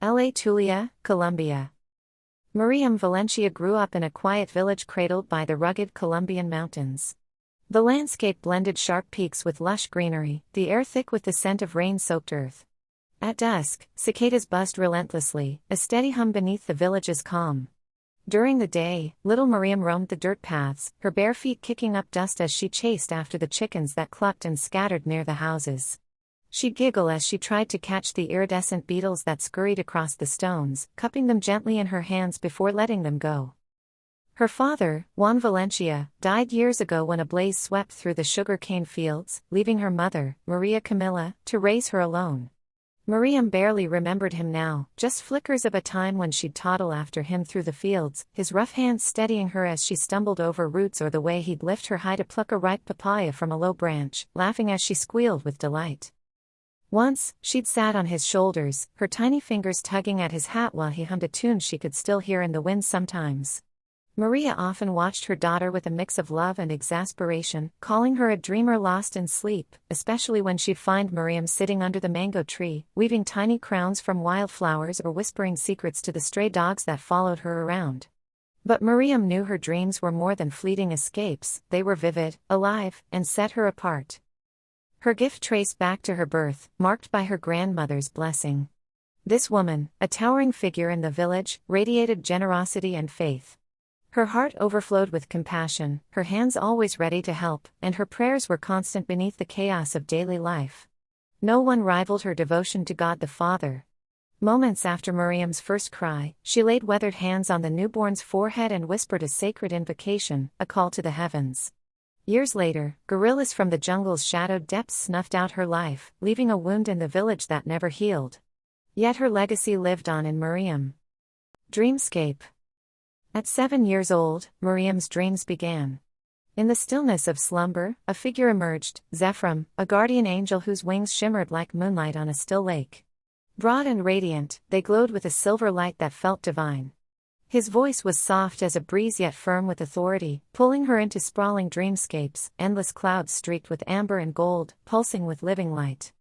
La Tulia, Colombia. Mariham Valencia grew up in a quiet village cradled by the rugged Colombian mountains. The landscape blended sharp peaks with lush greenery, the air thick with the scent of rain-soaked earth. At dusk, cicadas buzzed relentlessly, a steady hum beneath the village's calm. During the day, little Mariham roamed the dirt paths, her bare feet kicking up dust as she chased after the chickens that clucked and scattered near the houses. She'd giggle as she tried to catch the iridescent beetles that scurried across the stones, cupping them gently in her hands before letting them go. Her father, Juan Valencia, died years ago when a blaze swept through the sugar-cane fields, leaving her mother, Maria Camilla, to raise her alone. Mariham barely remembered him now, just flickers of a time when she'd toddle after him through the fields, his rough hands steadying her as she stumbled over roots, or the way he'd lift her high to pluck a ripe papaya from a low branch, laughing as she squealed with delight. Once, she'd sat on his shoulders, her tiny fingers tugging at his hat while he hummed a tune she could still hear in the wind sometimes. Maria often watched her daughter with a mix of love and exasperation, calling her a dreamer lost in sleep, especially when she'd find Mariham sitting under the mango tree, weaving tiny crowns from wildflowers or whispering secrets to the stray dogs that followed her around. But Mariham knew her dreams were more than fleeting escapes, they were vivid, alive, and set her apart. Her gift traced back to her birth, marked by her grandmother's blessing. This woman, a towering figure in the village, radiated generosity and faith. Her heart overflowed with compassion, her hands always ready to help, and her prayers were constant beneath the chaos of daily life. No one rivaled her devotion to God the Father. Moments after Mariam's first cry, she laid weathered hands on the newborn's forehead and whispered a sacred invocation, a call to the heavens. Years later, guerrillas from the jungle's shadowed depths snuffed out her life, leaving a wound in the village that never healed. Yet her legacy lived on in Mariham. Dreamscape. At 7 years old, Mariam's dreams began. In the stillness of slumber, a figure emerged, Zephram, a guardian angel whose wings shimmered like moonlight on a still lake. Broad and radiant, they glowed with a silver light that felt divine. His voice was soft as a breeze yet firm with authority, pulling her into sprawling dreamscapes, endless clouds streaked with amber and gold, pulsing with living light.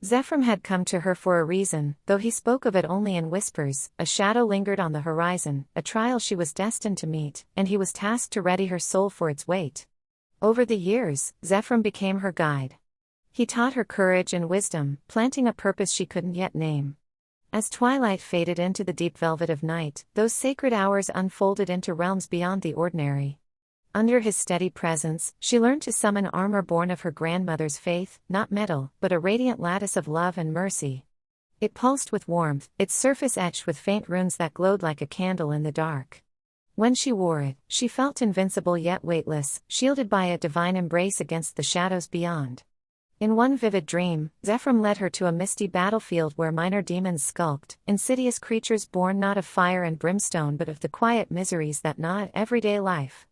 Zephram had come to her for a reason, though he spoke of it only in whispers. A shadow lingered on the horizon, a trial she was destined to meet, and he was tasked to ready her soul for its weight. Over the years, Zephram became her guide. He taught her courage and wisdom, planting a purpose she couldn't yet name. As twilight faded into the deep velvet of night, those sacred hours unfolded into realms beyond the ordinary. Under his steady presence, she learned to summon armor born of her grandmother's faith, not metal, but a radiant lattice of love and mercy. It pulsed with warmth, its surface etched with faint runes that glowed like a candle in the dark. When she wore it, she felt invincible yet weightless, shielded by a divine embrace against the shadows beyond. In one vivid dream, Zephram led her to a misty battlefield where minor demons skulked, insidious creatures born not of fire and brimstone but of the quiet miseries that gnaw at everyday life.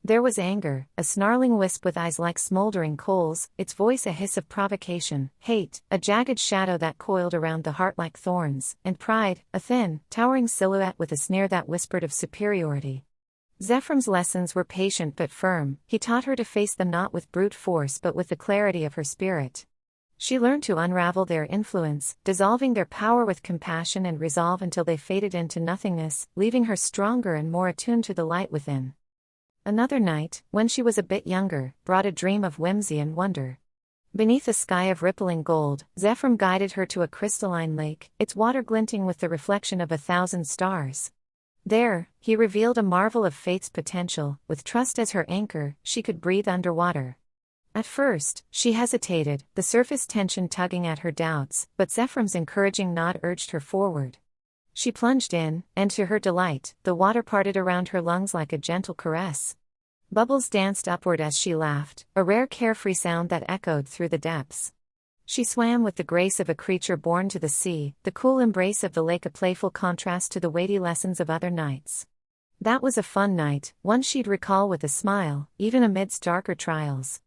There was anger, a snarling wisp with eyes like smoldering coals, its voice a hiss of provocation, hate, a jagged shadow that coiled around the heart like thorns, and pride, a thin, towering silhouette with a sneer that whispered of superiority. Zephram's lessons were patient but firm. He taught her to face them not with brute force but with the clarity of her spirit. She learned to unravel their influence, dissolving their power with compassion and resolve until they faded into nothingness, leaving her stronger and more attuned to the light within. Another night, when she was a bit younger, brought a dream of whimsy and wonder. Beneath a sky of rippling gold, Zephram guided her to a crystalline lake, its water glinting with the reflection of 1,000 stars. There, he revealed a marvel of faith's potential. With trust as her anchor, she could breathe underwater. At first, she hesitated, the surface tension tugging at her doubts, but Zephram's encouraging nod urged her forward. She plunged in, and to her delight, the water parted around her lungs like a gentle caress. Bubbles danced upward as she laughed, a rare carefree sound that echoed through the depths. She swam with the grace of a creature born to the sea, the cool embrace of the lake a playful contrast to the weighty lessons of other nights. That was a fun night, one she'd recall with a smile, even amidst darker trials.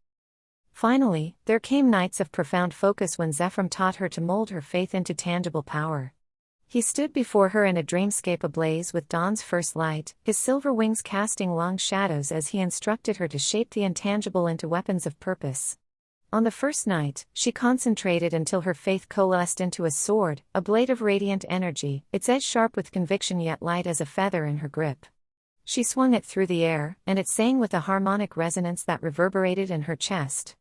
Finally, there came nights of profound focus when Zephram taught her to mold her faith into tangible power. He stood before her in a dreamscape ablaze with dawn's first light, his silver wings casting long shadows as he instructed her to shape the intangible into weapons of purpose. On the first night, she concentrated until her faith coalesced into a sword, a blade of radiant energy, its edge sharp with conviction yet light as a feather in her grip. She swung it through the air, and it sang with a harmonic resonance that reverberated in her chest.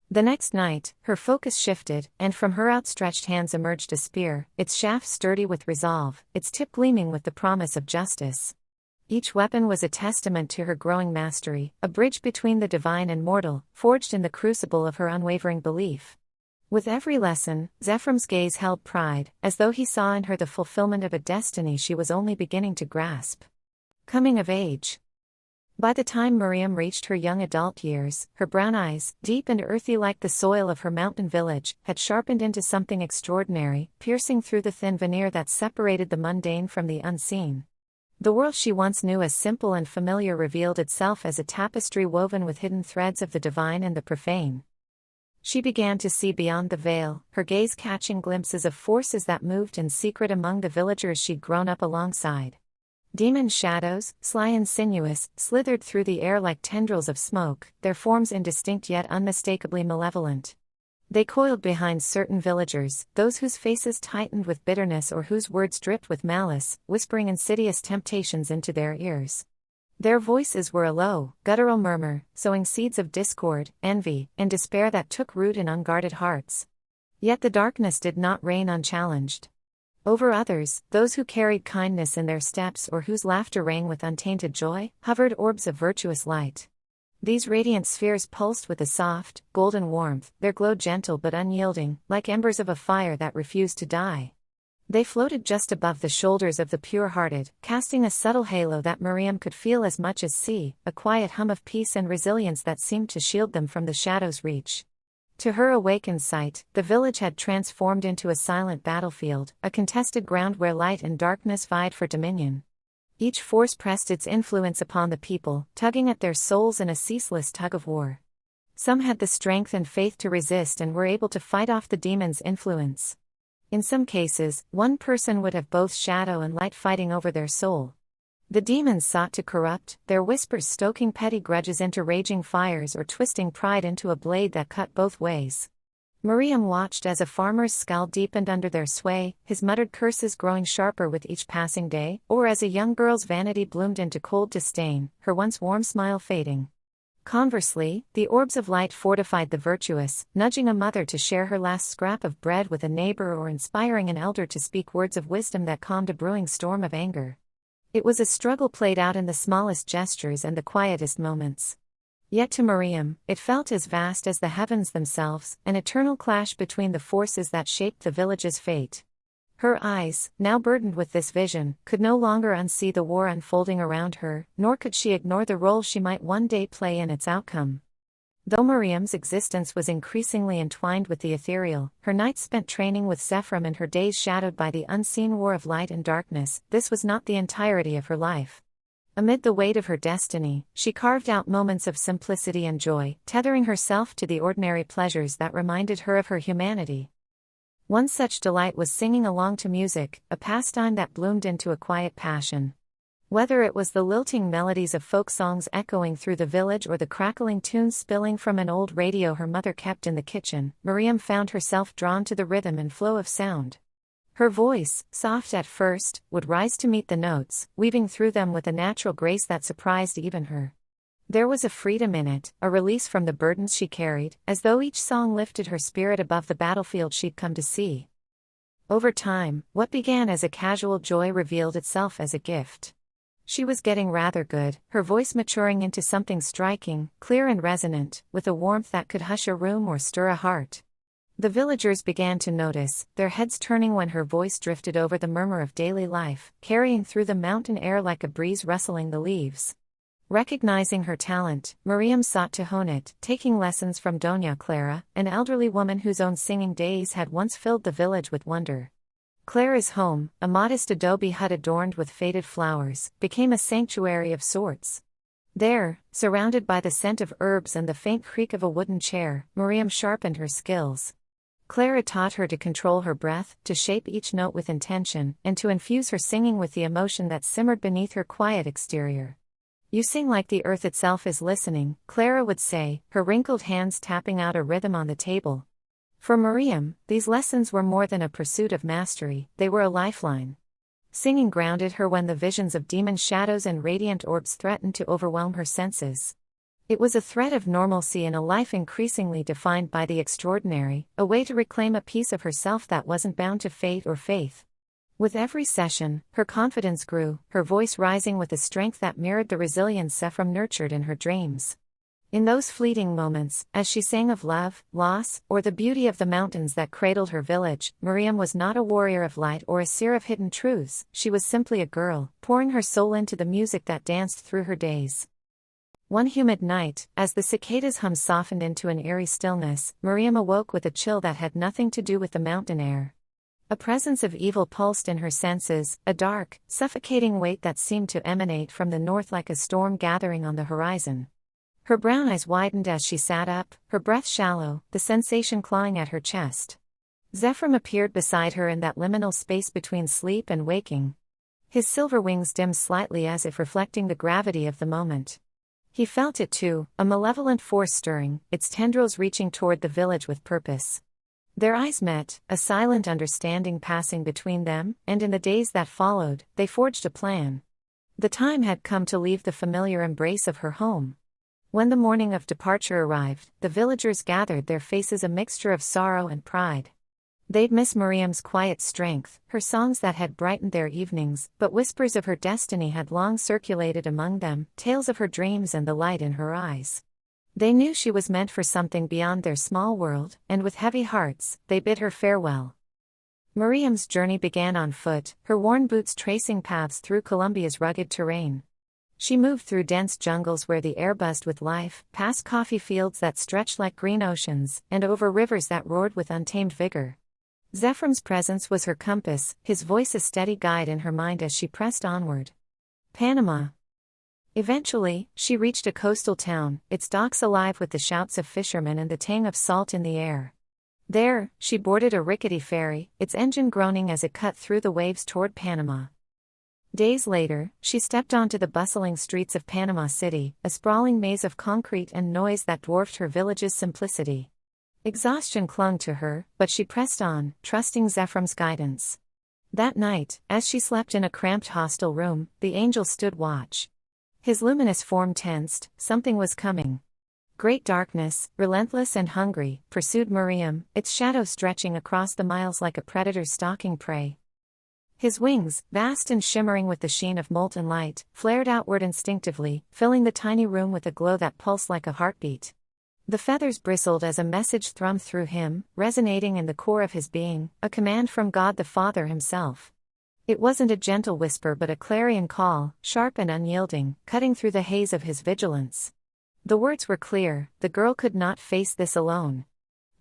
The next night, her focus shifted, and from her outstretched hands emerged a spear, its shaft sturdy with resolve, its tip gleaming with the promise of justice. Each weapon was a testament to her growing mastery, a bridge between the divine and mortal, forged in the crucible of her unwavering belief. With every lesson, Zephram's gaze held pride, as though he saw in her the fulfillment of a destiny she was only beginning to grasp. Coming of age. By the time Mariham reached her young adult years, her brown eyes, deep and earthy like the soil of her mountain village, had sharpened into something extraordinary, piercing through the thin veneer that separated the mundane from the unseen. The world she once knew as simple and familiar revealed itself as a tapestry woven with hidden threads of the divine and the profane. She began to see beyond the veil, her gaze catching glimpses of forces that moved in secret among the villagers she'd grown up alongside. Demon shadows, sly and sinuous, slithered through the air like tendrils of smoke, their forms indistinct yet unmistakably malevolent. They coiled behind certain villagers, those whose faces tightened with bitterness or whose words dripped with malice, whispering insidious temptations into their ears. Their voices were a low, guttural murmur, sowing seeds of discord, envy, and despair that took root in unguarded hearts. Yet the darkness did not reign unchallenged. Over others, those who carried kindness in their steps or whose laughter rang with untainted joy, hovered orbs of virtuous light. These radiant spheres pulsed with a soft, golden warmth, their glow gentle but unyielding, like embers of a fire that refused to die. They floated just above the shoulders of the pure-hearted, casting a subtle halo that Mariham could feel as much as see, a quiet hum of peace and resilience that seemed to shield them from the shadow's reach. To her awakened sight, the village had transformed into a silent battlefield, a contested ground where light and darkness vied for dominion. Each force pressed its influence upon the people, tugging at their souls in a ceaseless tug-of-war. Some had the strength and faith to resist and were able to fight off the demon's influence. In some cases, one person would have both shadow and light fighting over their soul. The demons sought to corrupt, their whispers stoking petty grudges into raging fires or twisting pride into a blade that cut both ways. Mariham watched as a farmer's scowl deepened under their sway, his muttered curses growing sharper with each passing day, or as a young girl's vanity bloomed into cold disdain, her once warm smile fading. Conversely, the orbs of light fortified the virtuous, nudging a mother to share her last scrap of bread with a neighbor or inspiring an elder to speak words of wisdom that calmed a brewing storm of anger. It was a struggle played out in the smallest gestures and the quietest moments. Yet to Mariham, it felt as vast as the heavens themselves, an eternal clash between the forces that shaped the village's fate. Her eyes, now burdened with this vision, could no longer unsee the war unfolding around her, nor could she ignore the role she might one day play in its outcome. Though Mariam's existence was increasingly entwined with the ethereal, her nights spent training with Zephram and her days shadowed by the unseen war of light and darkness, this was not the entirety of her life. Amid the weight of her destiny, she carved out moments of simplicity and joy, tethering herself to the ordinary pleasures that reminded her of her humanity. One such delight was singing along to music, a pastime that bloomed into a quiet passion. Whether it was the lilting melodies of folk songs echoing through the village or the crackling tunes spilling from an old radio her mother kept in the kitchen, Mariham found herself drawn to the rhythm and flow of sound. Her voice, soft at first, would rise to meet the notes, weaving through them with a natural grace that surprised even her. There was a freedom in it, a release from the burdens she carried, as though each song lifted her spirit above the battlefield she'd come to see. Over time, what began as a casual joy revealed itself as a gift. She was getting rather good, her voice maturing into something striking, clear and resonant, with a warmth that could hush a room or stir a heart. The villagers began to notice, their heads turning when her voice drifted over the murmur of daily life, carrying through the mountain air like a breeze rustling the leaves. Recognizing her talent, Mariham sought to hone it, taking lessons from Doña Clara, an elderly woman whose own singing days had once filled the village with wonder. Clara's home, a modest adobe hut adorned with faded flowers, became a sanctuary of sorts. There, surrounded by the scent of herbs and the faint creak of a wooden chair, Mariham sharpened her skills. Clara taught her to control her breath, to shape each note with intention, and to infuse her singing with the emotion that simmered beneath her quiet exterior. "You sing like the earth itself is listening," Clara would say, her wrinkled hands tapping out a rhythm on the table. For Mariham, these lessons were more than a pursuit of mastery, they were a lifeline. Singing grounded her when the visions of demon shadows and radiant orbs threatened to overwhelm her senses. It was a thread of normalcy in a life increasingly defined by the extraordinary, a way to reclaim a piece of herself that wasn't bound to fate or faith. With every session, her confidence grew, her voice rising with a strength that mirrored the resilience Zephram nurtured in her dreams. In those fleeting moments, as she sang of love, loss, or the beauty of the mountains that cradled her village, Mariham was not a warrior of light or a seer of hidden truths, she was simply a girl, pouring her soul into the music that danced through her days. One humid night, as the cicadas' hum softened into an eerie stillness, Mariham awoke with a chill that had nothing to do with the mountain air. A presence of evil pulsed in her senses, a dark, suffocating weight that seemed to emanate from the north like a storm gathering on the horizon. Her brown eyes widened as she sat up, her breath shallow, the sensation clawing at her chest. Zephram appeared beside her in that liminal space between sleep and waking. His silver wings dimmed slightly as if reflecting the gravity of the moment. He felt it too, a malevolent force stirring, its tendrils reaching toward the village with purpose. Their eyes met, a silent understanding passing between them, and in the days that followed, they forged a plan. The time had come to leave the familiar embrace of her home. When the morning of departure arrived, the villagers gathered, their faces a mixture of sorrow and pride. They'd miss Mariam's quiet strength, her songs that had brightened their evenings, but whispers of her destiny had long circulated among them, tales of her dreams and the light in her eyes. They knew she was meant for something beyond their small world, and with heavy hearts, they bid her farewell. Mariam's journey began on foot, her worn boots tracing paths through Colombia's rugged terrain. She moved through dense jungles where the air buzzed with life, past coffee fields that stretched like green oceans, and over rivers that roared with untamed vigor. Zephram's presence was her compass, his voice a steady guide in her mind as she pressed onward. Panama. Eventually, she reached a coastal town, its docks alive with the shouts of fishermen and the tang of salt in the air. There, she boarded a rickety ferry, its engine groaning as it cut through the waves toward Panama. Days later, she stepped onto the bustling streets of Panama City, a sprawling maze of concrete and noise that dwarfed her village's simplicity. Exhaustion clung to her, but she pressed on, trusting Zephram's guidance. That night, as she slept in a cramped hostel room, the angel stood watch. His luminous form tensed, something was coming. Great darkness, relentless and hungry, pursued Mariham, its shadow stretching across the miles like a predator stalking prey. His wings, vast and shimmering with the sheen of molten light, flared outward instinctively, filling the tiny room with a glow that pulsed like a heartbeat. The feathers bristled as a message thrummed through him, resonating in the core of his being, a command from God the Father himself. It wasn't a gentle whisper but a clarion call, sharp and unyielding, cutting through the haze of his vigilance. The words were clear: the girl could not face this alone.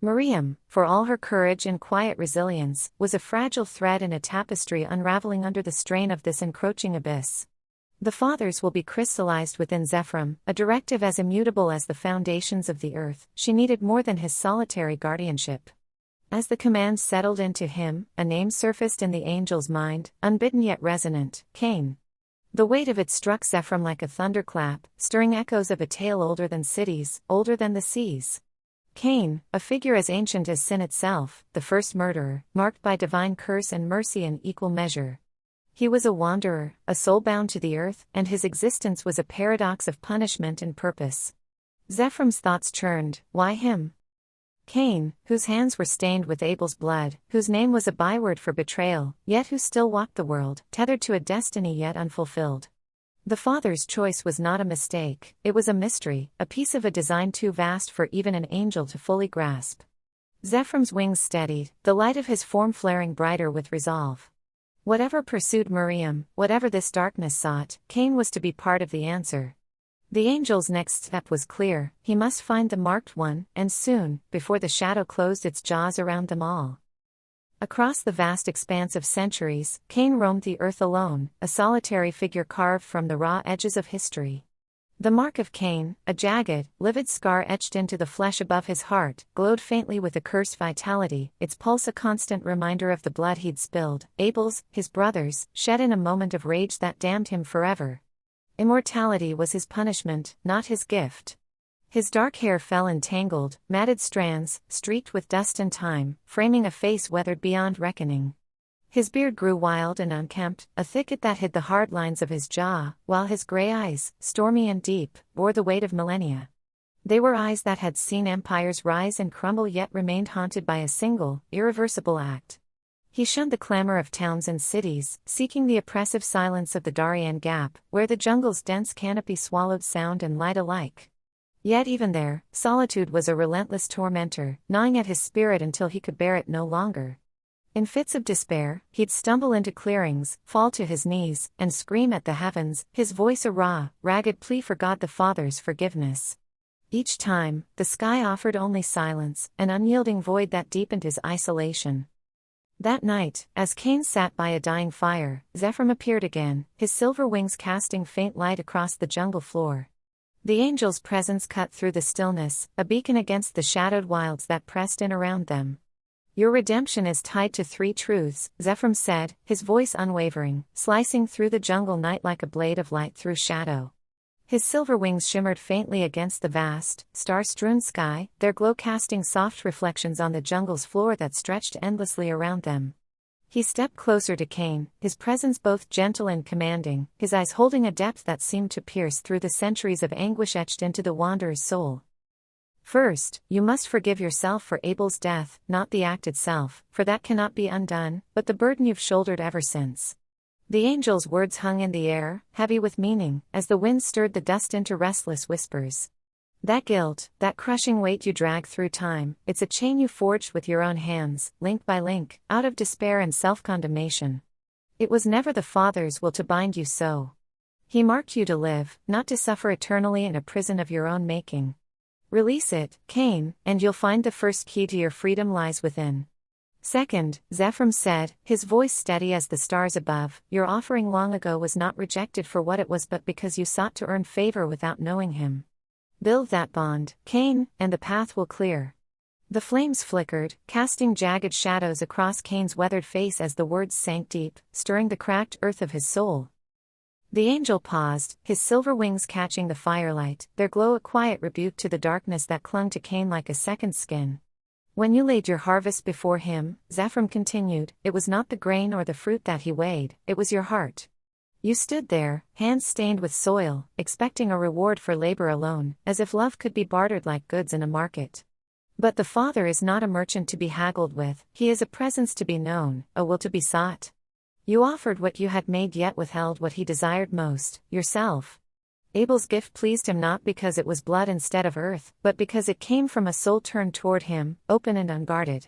Mariham, for all her courage and quiet resilience, was a fragile thread in a tapestry unraveling under the strain of this encroaching abyss. The Fathers will be crystallized within Zephram, a directive as immutable as the foundations of the earth. She needed more than his solitary guardianship. As the command settled into him, a name surfaced in the angel's mind, unbidden yet resonant: Cain. The weight of it struck Zephram like a thunderclap, stirring echoes of a tale older than cities, older than the seas. Cain, a figure as ancient as sin itself, the first murderer, marked by divine curse and mercy in equal measure. He was a wanderer, a soul bound to the earth, and his existence was a paradox of punishment and purpose. Zephram's thoughts churned: why him? Cain, whose hands were stained with Abel's blood, whose name was a byword for betrayal, yet who still walked the world, tethered to a destiny yet unfulfilled. The Father's choice was not a mistake, it was a mystery, a piece of a design too vast for even an angel to fully grasp. Zephram's wings steadied, the light of his form flaring brighter with resolve. Whatever pursued Mariham, whatever this darkness sought, Cain was to be part of the answer. The angel's next step was clear: he must find the marked one, and soon, before the shadow closed its jaws around them all. Across the vast expanse of centuries, Cain roamed the earth alone, a solitary figure carved from the raw edges of history. The mark of Cain, a jagged, livid scar etched into the flesh above his heart, glowed faintly with accursed vitality, its pulse a constant reminder of the blood he'd spilled, Abel's, his brother's, shed in a moment of rage that damned him forever. Immortality was his punishment, not his gift. His dark hair fell in tangled, matted strands, streaked with dust and time, framing a face weathered beyond reckoning. His beard grew wild and unkempt, a thicket that hid the hard lines of his jaw, while his gray eyes, stormy and deep, bore the weight of millennia. They were eyes that had seen empires rise and crumble yet remained haunted by a single, irreversible act. He shunned the clamor of towns and cities, seeking the oppressive silence of the Darien Gap, where the jungle's dense canopy swallowed sound and light alike. Yet even there, solitude was a relentless tormentor, gnawing at his spirit until he could bear it no longer. In fits of despair, he'd stumble into clearings, fall to his knees, and scream at the heavens, his voice a raw, ragged plea for God the Father's forgiveness. Each time, the sky offered only silence, an unyielding void that deepened his isolation. That night, as Cain sat by a dying fire, Zephyr appeared again, his silver wings casting faint light across the jungle floor. The angel's presence cut through the stillness, a beacon against the shadowed wilds that pressed in around them. "Your redemption is tied to three truths," Zephyr said, his voice unwavering, slicing through the jungle night like a blade of light through shadow. His silver wings shimmered faintly against the vast, star-strewn sky, their glow casting soft reflections on the jungle's floor that stretched endlessly around them. He stepped closer to Cain, his presence both gentle and commanding, his eyes holding a depth that seemed to pierce through the centuries of anguish etched into the wanderer's soul. "First, you must forgive yourself for Abel's death, not the act itself, for that cannot be undone, but the burden you've shouldered ever since." The angel's words hung in the air, heavy with meaning, as the wind stirred the dust into restless whispers. "That guilt, that crushing weight you drag through time, it's a chain you forged with your own hands, link by link, out of despair and self-condemnation. It was never the Father's will to bind you so. He marked you to live, not to suffer eternally in a prison of your own making. Release it, Cain, and you'll find the first key to your freedom lies within." "Second," Zephyr said, his voice steady as the stars above, "your offering long ago was not rejected for what it was but because you sought to earn favor without knowing him. Build that bond, Cain, and the path will clear." The flames flickered, casting jagged shadows across Cain's weathered face as the words sank deep, stirring the cracked earth of his soul. The angel paused, his silver wings catching the firelight, their glow a quiet rebuke to the darkness that clung to Cain like a second skin. "When you laid your harvest before him," Zephyr continued, "it was not the grain or the fruit that he weighed, it was your heart. You stood there, hands stained with soil, expecting a reward for labor alone, as if love could be bartered like goods in a market. But the Father is not a merchant to be haggled with, he is a presence to be known, a will to be sought. You offered what you had made yet withheld what he desired most, yourself. Abel's gift pleased him not because it was blood instead of earth, but because it came from a soul turned toward him, open and unguarded."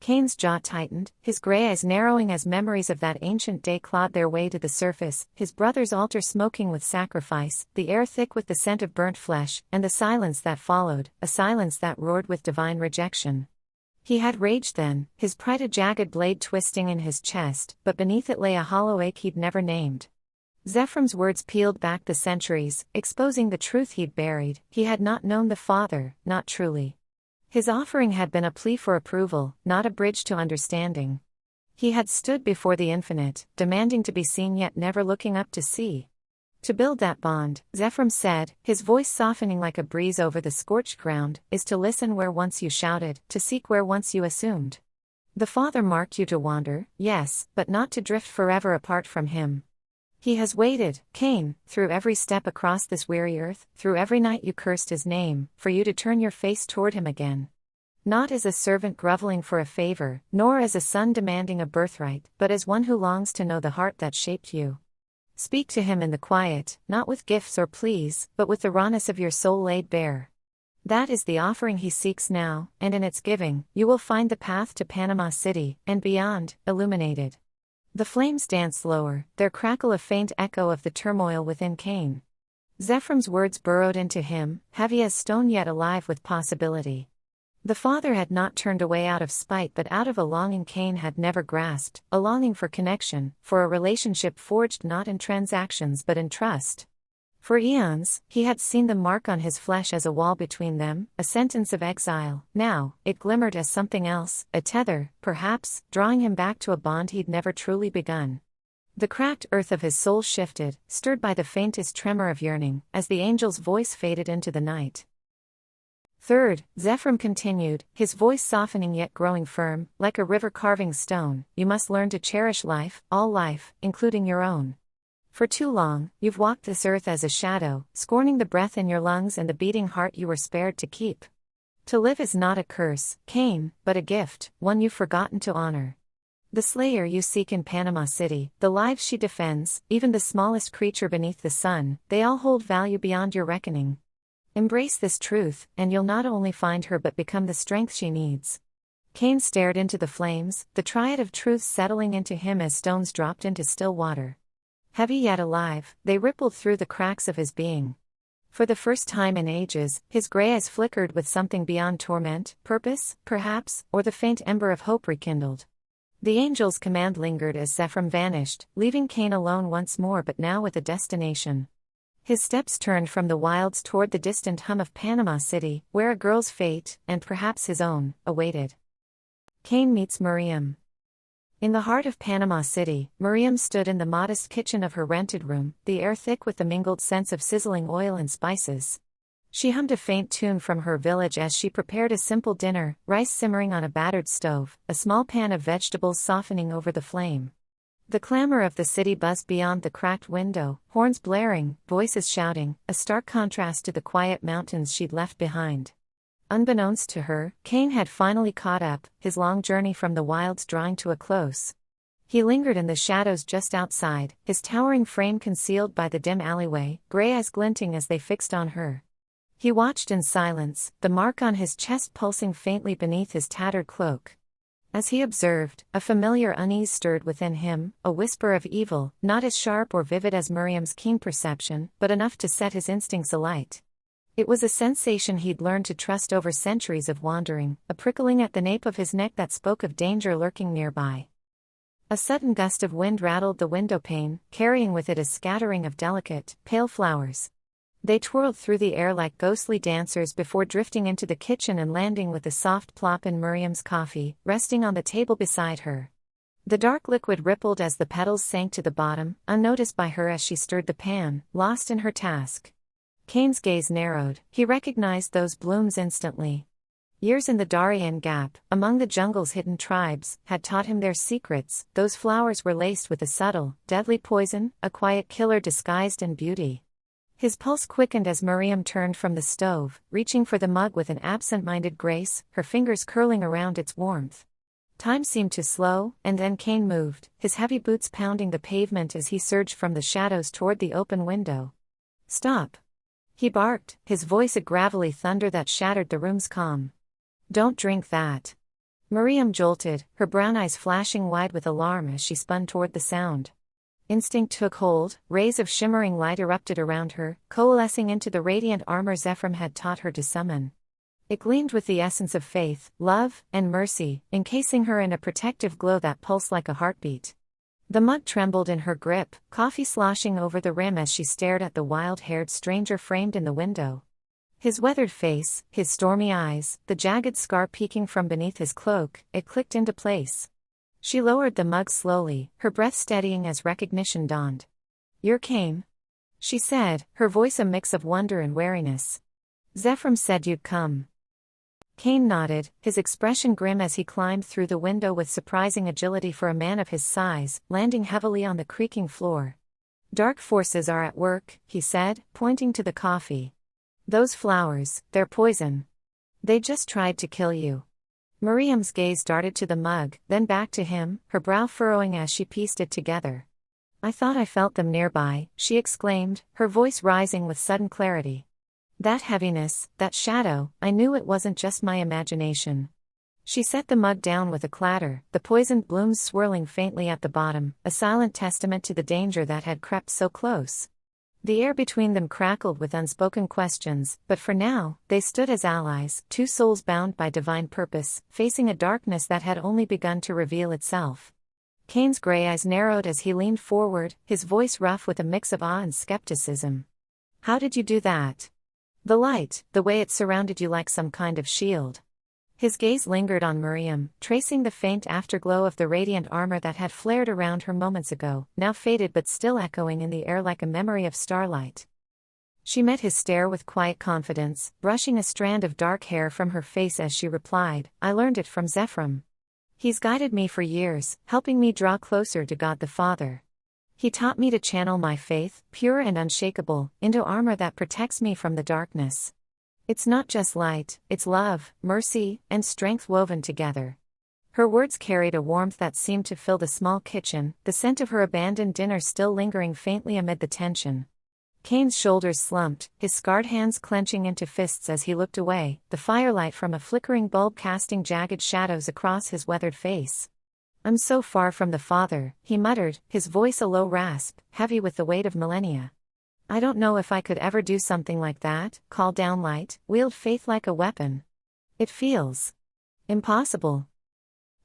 Cain's jaw tightened, his gray eyes narrowing as memories of that ancient day clawed their way to the surface, his brother's altar smoking with sacrifice, the air thick with the scent of burnt flesh, and the silence that followed, a silence that roared with divine rejection. He had raged then, his pride a jagged blade twisting in his chest, but beneath it lay a hollow ache he'd never named. Zephyr's words peeled back the centuries, exposing the truth he'd buried. He had not known the Father, not truly. His offering had been a plea for approval, not a bridge to understanding. He had stood before the infinite, demanding to be seen yet never looking up to see. "To build that bond," Zephyr said, his voice softening like a breeze over the scorched ground, "is to listen where once you shouted, to seek where once you assumed. The Father marked you to wander, yes, but not to drift forever apart from him. He has waited, Cain, through every step across this weary earth, through every night you cursed his name, for you to turn your face toward him again. Not as a servant groveling for a favor, nor as a son demanding a birthright, but as one who longs to know the heart that shaped you. Speak to him in the quiet, not with gifts or pleas, but with the rawness of your soul laid bare. That is the offering he seeks now, and in its giving, you will find the path to Panama City, and beyond, illuminated." The flames danced lower, their crackle a faint echo of the turmoil within Cain. Zephyr's words burrowed into him, heavy as stone yet alive with possibility. The Father had not turned away out of spite but out of a longing Cain had never grasped, a longing for connection, for a relationship forged not in transactions but in trust. For eons, he had seen the mark on his flesh as a wall between them, a sentence of exile. Now, it glimmered as something else, a tether, perhaps, drawing him back to a bond he'd never truly begun. The cracked earth of his soul shifted, stirred by the faintest tremor of yearning, as the angel's voice faded into the night. Third, Zephram continued, his voice softening yet growing firm, like a river carving stone, you must learn to cherish life, all life, including your own. For too long, you've walked this earth as a shadow, scorning the breath in your lungs and the beating heart you were spared to keep. To live is not a curse, Cain, but a gift, one you've forgotten to honor. The slayer you seek in Panama City, the lives she defends, even the smallest creature beneath the sun, they all hold value beyond your reckoning. Embrace this truth, and you'll not only find her but become the strength she needs. Cain stared into the flames, the triad of truths settling into him as stones dropped into still water. Heavy yet alive, they rippled through the cracks of his being. For the first time in ages, his gray eyes flickered with something beyond torment, purpose, perhaps, or the faint ember of hope rekindled. The angel's command lingered as Zephram vanished, leaving Cain alone once more but now with a destination. His steps turned from the wilds toward the distant hum of Panama City, where a girl's fate, and perhaps his own, awaited. Cain meets Mariham. In the heart of Panama City, Mariham stood in the modest kitchen of her rented room, the air thick with the mingled scents of sizzling oil and spices. She hummed a faint tune from her village as she prepared a simple dinner, rice simmering on a battered stove, a small pan of vegetables softening over the flame. The clamor of the city buzzed beyond the cracked window, horns blaring, voices shouting, a stark contrast to the quiet mountains she'd left behind. Unbeknownst to her, Cain had finally caught up, his long journey from the wilds drawing to a close. He lingered in the shadows just outside, his towering frame concealed by the dim alleyway, gray eyes glinting as they fixed on her. He watched in silence, the mark on his chest pulsing faintly beneath his tattered cloak. As he observed, a familiar unease stirred within him, a whisper of evil, not as sharp or vivid as Miriam's keen perception, but enough to set his instincts alight. It was a sensation he'd learned to trust over centuries of wandering, a prickling at the nape of his neck that spoke of danger lurking nearby. A sudden gust of wind rattled the window pane, carrying with it a scattering of delicate, pale flowers. They twirled through the air like ghostly dancers before drifting into the kitchen and landing with a soft plop in Miriam's coffee, resting on the table beside her. The dark liquid rippled as the petals sank to the bottom, unnoticed by her as she stirred the pan, lost in her task. Cain's gaze narrowed, he recognized those blooms instantly. Years in the Darien Gap, among the jungle's hidden tribes, had taught him their secrets. Those flowers were laced with a subtle, deadly poison, a quiet killer disguised in beauty. His pulse quickened as Mariham turned from the stove, reaching for the mug with an absent-minded grace, her fingers curling around its warmth. Time seemed to slow, and then Cain moved, his heavy boots pounding the pavement as he surged from the shadows toward the open window. "Stop!" he barked, his voice a gravelly thunder that shattered the room's calm. "Don't drink that." Mariham jolted, her brown eyes flashing wide with alarm as she spun toward the sound. Instinct took hold, rays of shimmering light erupted around her, coalescing into the radiant armor Zephram had taught her to summon. It gleamed with the essence of faith, love, and mercy, encasing her in a protective glow that pulsed like a heartbeat. The mug trembled in her grip, coffee sloshing over the rim as she stared at the wild-haired stranger framed in the window. His weathered face, his stormy eyes, the jagged scar peeking from beneath his cloak, it clicked into place. She lowered the mug slowly, her breath steadying as recognition dawned. "You're Cain?" she said, her voice a mix of wonder and wariness. "Zephram said you'd come." Cain nodded, his expression grim as he climbed through the window with surprising agility for a man of his size, landing heavily on the creaking floor. "Dark forces are at work," he said, pointing to the coffee. "Those flowers, they're poison. They just tried to kill you." Mariam's gaze darted to the mug, then back to him, her brow furrowing as she pieced it together. "I thought I felt them nearby," she exclaimed, her voice rising with sudden clarity. "That heaviness, that shadow, I knew it wasn't just my imagination." She set the mug down with a clatter, the poisoned blooms swirling faintly at the bottom, a silent testament to the danger that had crept so close. The air between them crackled with unspoken questions, but for now, they stood as allies, two souls bound by divine purpose, facing a darkness that had only begun to reveal itself. Cain's gray eyes narrowed as he leaned forward, his voice rough with a mix of awe and skepticism. "How did you do that? The light, the way it surrounded you like some kind of shield." His gaze lingered on Mariham, tracing the faint afterglow of the radiant armor that had flared around her moments ago, now faded but still echoing in the air like a memory of starlight. She met his stare with quiet confidence, brushing a strand of dark hair from her face as she replied, "I learned it from Zephram. He's guided me for years, helping me draw closer to God the Father. He taught me to channel my faith, pure and unshakable, into armor that protects me from the darkness. It's not just light, it's love, mercy, and strength woven together." Her words carried a warmth that seemed to fill the small kitchen, the scent of her abandoned dinner still lingering faintly amid the tension. Cain's shoulders slumped, his scarred hands clenching into fists as he looked away, the firelight from a flickering bulb casting jagged shadows across his weathered face. "I'm so far from the Father," he muttered, his voice a low rasp, heavy with the weight of millennia. "I don't know if I could ever do something like that, call down light, wield faith like a weapon. It feels impossible."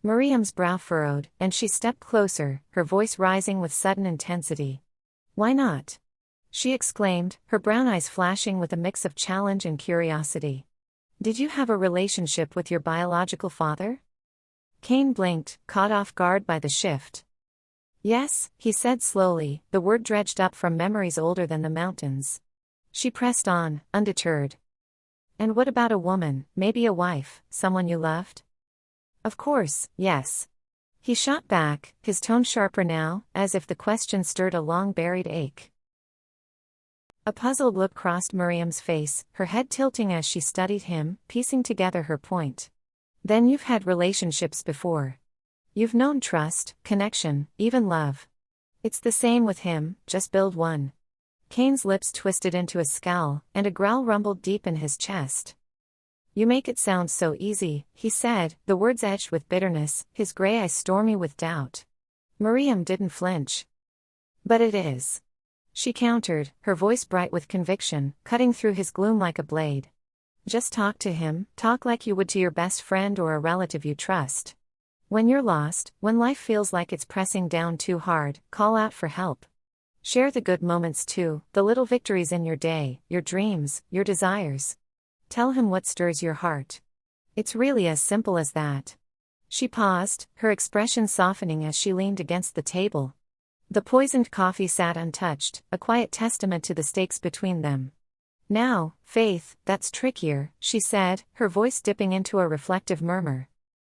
Mariam's brow furrowed, and she stepped closer, her voice rising with sudden intensity. "Why not?" she exclaimed, her brown eyes flashing with a mix of challenge and curiosity. "Did you have a relationship with your biological father?" Cain blinked, caught off guard by the shift. "Yes," he said slowly, the word dredged up from memories older than the mountains. She pressed on, undeterred. "And what about a woman, maybe a wife, someone you loved?" "Of course, yes." He shot back, his tone sharper now, as if the question stirred a long-buried ache. A puzzled look crossed Miriam's face, her head tilting as she studied him, piecing together her point. "Then you've had relationships before. You've known trust, connection, even love. It's the same with him, just build one." Cain's lips twisted into a scowl, and a growl rumbled deep in his chest. "You make it sound so easy," he said, the words edged with bitterness, his gray eyes stormy with doubt. Mariham didn't flinch. "But it is," she countered, her voice bright with conviction, cutting through his gloom like a blade. "Just talk to him, talk like you would to your best friend or a relative you trust. When you're lost, when life feels like it's pressing down too hard, call out for help. Share the good moments too, the little victories in your day, your dreams, your desires. Tell him what stirs your heart. It's really as simple as that." She paused, her expression softening as she leaned against the table. The poisoned coffee sat untouched, a quiet testament to the stakes between them. "Now, faith, that's trickier," she said, her voice dipping into a reflective murmur.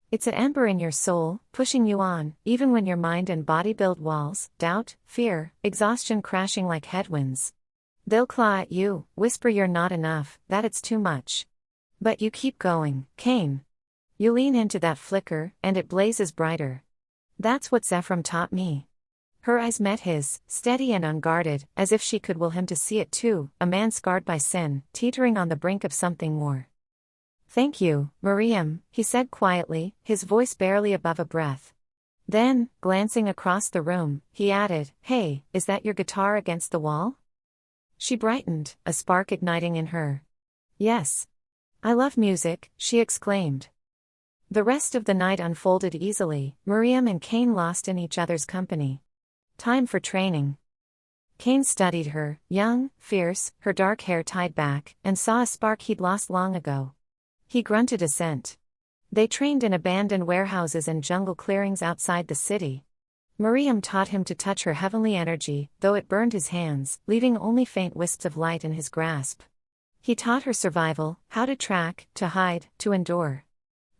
"It's an ember in your soul, pushing you on, even when your mind and body build walls, doubt, fear, exhaustion crashing like headwinds. They'll claw at you, whisper you're not enough, that it's too much. But you keep going, Cain. You lean into that flicker, and it blazes brighter. That's what Zephram taught me." Her eyes met his, steady and unguarded, as if she could will him to see it too, a man scarred by sin, teetering on the brink of something more. "Thank you, Mariham," he said quietly, his voice barely above a breath. Then, glancing across the room, he added, "Hey, is that your guitar against the wall?" She brightened, a spark igniting in her. "Yes. I love music," she exclaimed. The rest of the night unfolded easily, Mariham and Cain lost in each other's company. Time for training. Cain studied her, young, fierce, her dark hair tied back, and saw a spark he'd lost long ago. He grunted assent. They trained in abandoned warehouses and jungle clearings outside the city. Mariham taught him to touch her heavenly energy, though it burned his hands, leaving only faint wisps of light in his grasp. He taught her survival, how to track, to hide, to endure.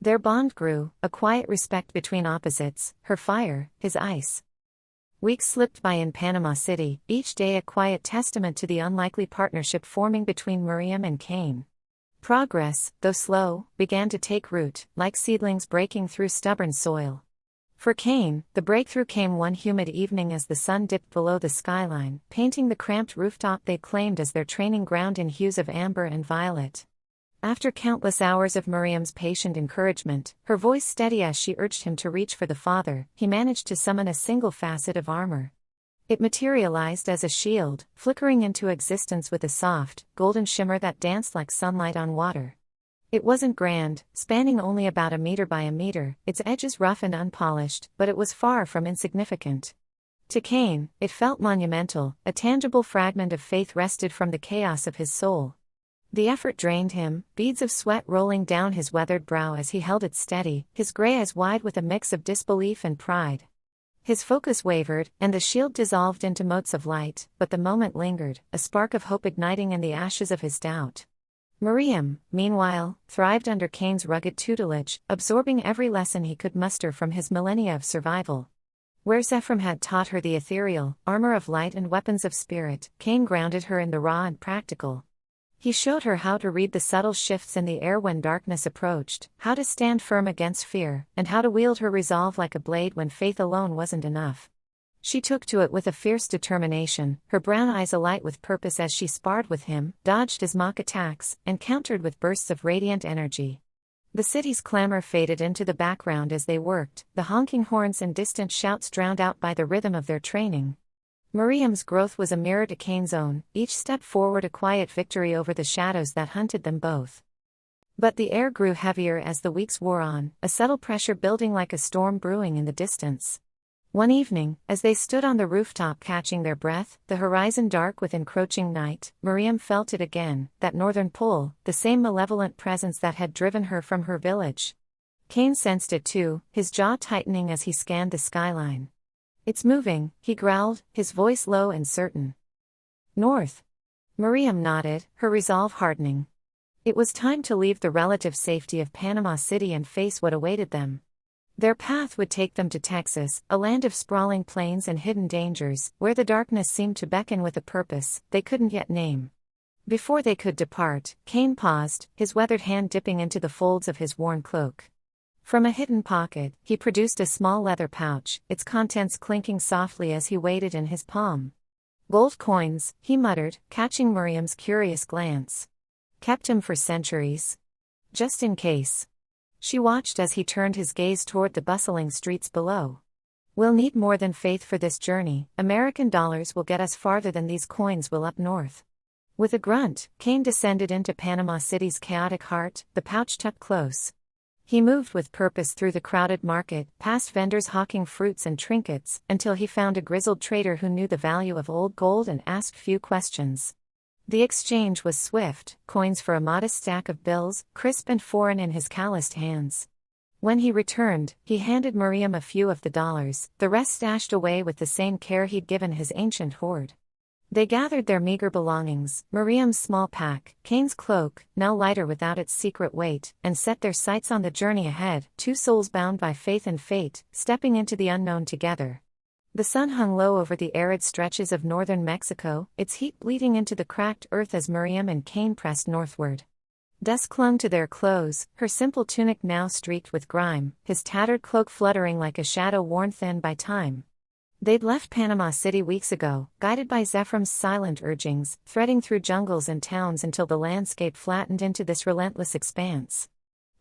Their bond grew, a quiet respect between opposites, her fire, his ice. Weeks slipped by in Panama City, each day a quiet testament to the unlikely partnership forming between Mariham and Cain. Progress, though slow, began to take root, like seedlings breaking through stubborn soil. For Cain, the breakthrough came one humid evening as the sun dipped below the skyline, painting the cramped rooftop they claimed as their training ground in hues of amber and violet. After countless hours of Mariam's patient encouragement, her voice steady as she urged him to reach for the Father, he managed to summon a single facet of armor. It materialized as a shield, flickering into existence with a soft, golden shimmer that danced like sunlight on water. It wasn't grand, spanning only about a meter by a meter, its edges rough and unpolished, but it was far from insignificant. To Cain, it felt monumental, a tangible fragment of faith wrested from the chaos of his soul. The effort drained him, beads of sweat rolling down his weathered brow as he held it steady, his gray eyes wide with a mix of disbelief and pride. His focus wavered, and the shield dissolved into motes of light, but the moment lingered, a spark of hope igniting in the ashes of his doubt. Mariham, meanwhile, thrived under Cain's rugged tutelage, absorbing every lesson he could muster from his millennia of survival. Where Zephram had taught her the ethereal armor of light and weapons of spirit, Cain grounded her in the raw and practical. He showed her how to read the subtle shifts in the air when darkness approached, how to stand firm against fear, and how to wield her resolve like a blade when faith alone wasn't enough. She took to it with a fierce determination, her brown eyes alight with purpose as she sparred with him, dodged his mock attacks, and countered with bursts of radiant energy. The city's clamor faded into the background as they worked, the honking horns and distant shouts drowned out by the rhythm of their training. Mariam's growth was a mirror to Cain's own, each step forward a quiet victory over the shadows that hunted them both. But the air grew heavier as the weeks wore on, a subtle pressure building like a storm brewing in the distance. One evening, as they stood on the rooftop catching their breath, the horizon dark with encroaching night, Mariham felt it again, that northern pull, the same malevolent presence that had driven her from her village. Cain sensed it too, his jaw tightening as he scanned the skyline. "It's moving," he growled, his voice low and certain. "North." Mariham nodded, her resolve hardening. It was time to leave the relative safety of Panama City and face what awaited them. Their path would take them to Texas, a land of sprawling plains and hidden dangers, where the darkness seemed to beckon with a purpose they couldn't yet name. Before they could depart, Cain paused, his weathered hand dipping into the folds of his worn cloak. From a hidden pocket, he produced a small leather pouch, its contents clinking softly as he weighed it in his palm. "Gold coins," he muttered, catching Mariam's curious glance. "Kept him for centuries. Just in case." She watched as he turned his gaze toward the bustling streets below. "We'll need more than faith for this journey. American dollars will get us farther than these coins will up north." With a grunt, Cain descended into Panama City's chaotic heart, the pouch tucked close. He moved with purpose through the crowded market, past vendors hawking fruits and trinkets, until he found a grizzled trader who knew the value of old gold and asked few questions. The exchange was swift, coins for a modest stack of bills, crisp and foreign in his calloused hands. When he returned, he handed Mariham a few of the dollars, the rest stashed away with the same care he'd given his ancient hoard. They gathered their meager belongings, Mariam's small pack, Cain's cloak, now lighter without its secret weight, and set their sights on the journey ahead, two souls bound by faith and fate, stepping into the unknown together. The sun hung low over the arid stretches of northern Mexico, its heat bleeding into the cracked earth as Mariham and Cain pressed northward. Dust clung to their clothes, her simple tunic now streaked with grime, his tattered cloak fluttering like a shadow worn thin by time. They'd left Panama City weeks ago, guided by Zephram's silent urgings, threading through jungles and towns until the landscape flattened into this relentless expanse.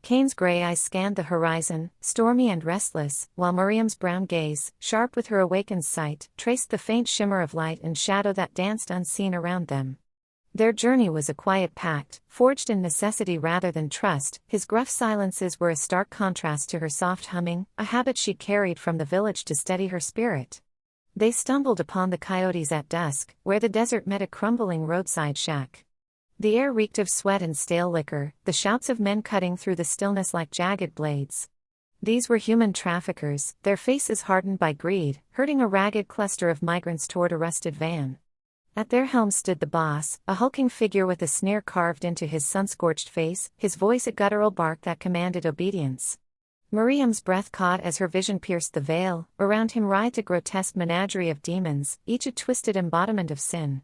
Cain's gray eyes scanned the horizon, stormy and restless, while Mariam's brown gaze, sharp with her awakened sight, traced the faint shimmer of light and shadow that danced unseen around them. Their journey was a quiet pact, forged in necessity rather than trust. His gruff silences were a stark contrast to her soft humming, a habit she carried from the village to steady her spirit. They stumbled upon the coyotes at dusk, where the desert met a crumbling roadside shack. The air reeked of sweat and stale liquor, the shouts of men cutting through the stillness like jagged blades. These were human traffickers, their faces hardened by greed, herding a ragged cluster of migrants toward a rusted van. At their helm stood the boss, a hulking figure with a sneer carved into his sun-scorched face, his voice a guttural bark that commanded obedience. Mariam's breath caught as her vision pierced the veil. Around him writhed a grotesque menagerie of demons, each a twisted embodiment of sin.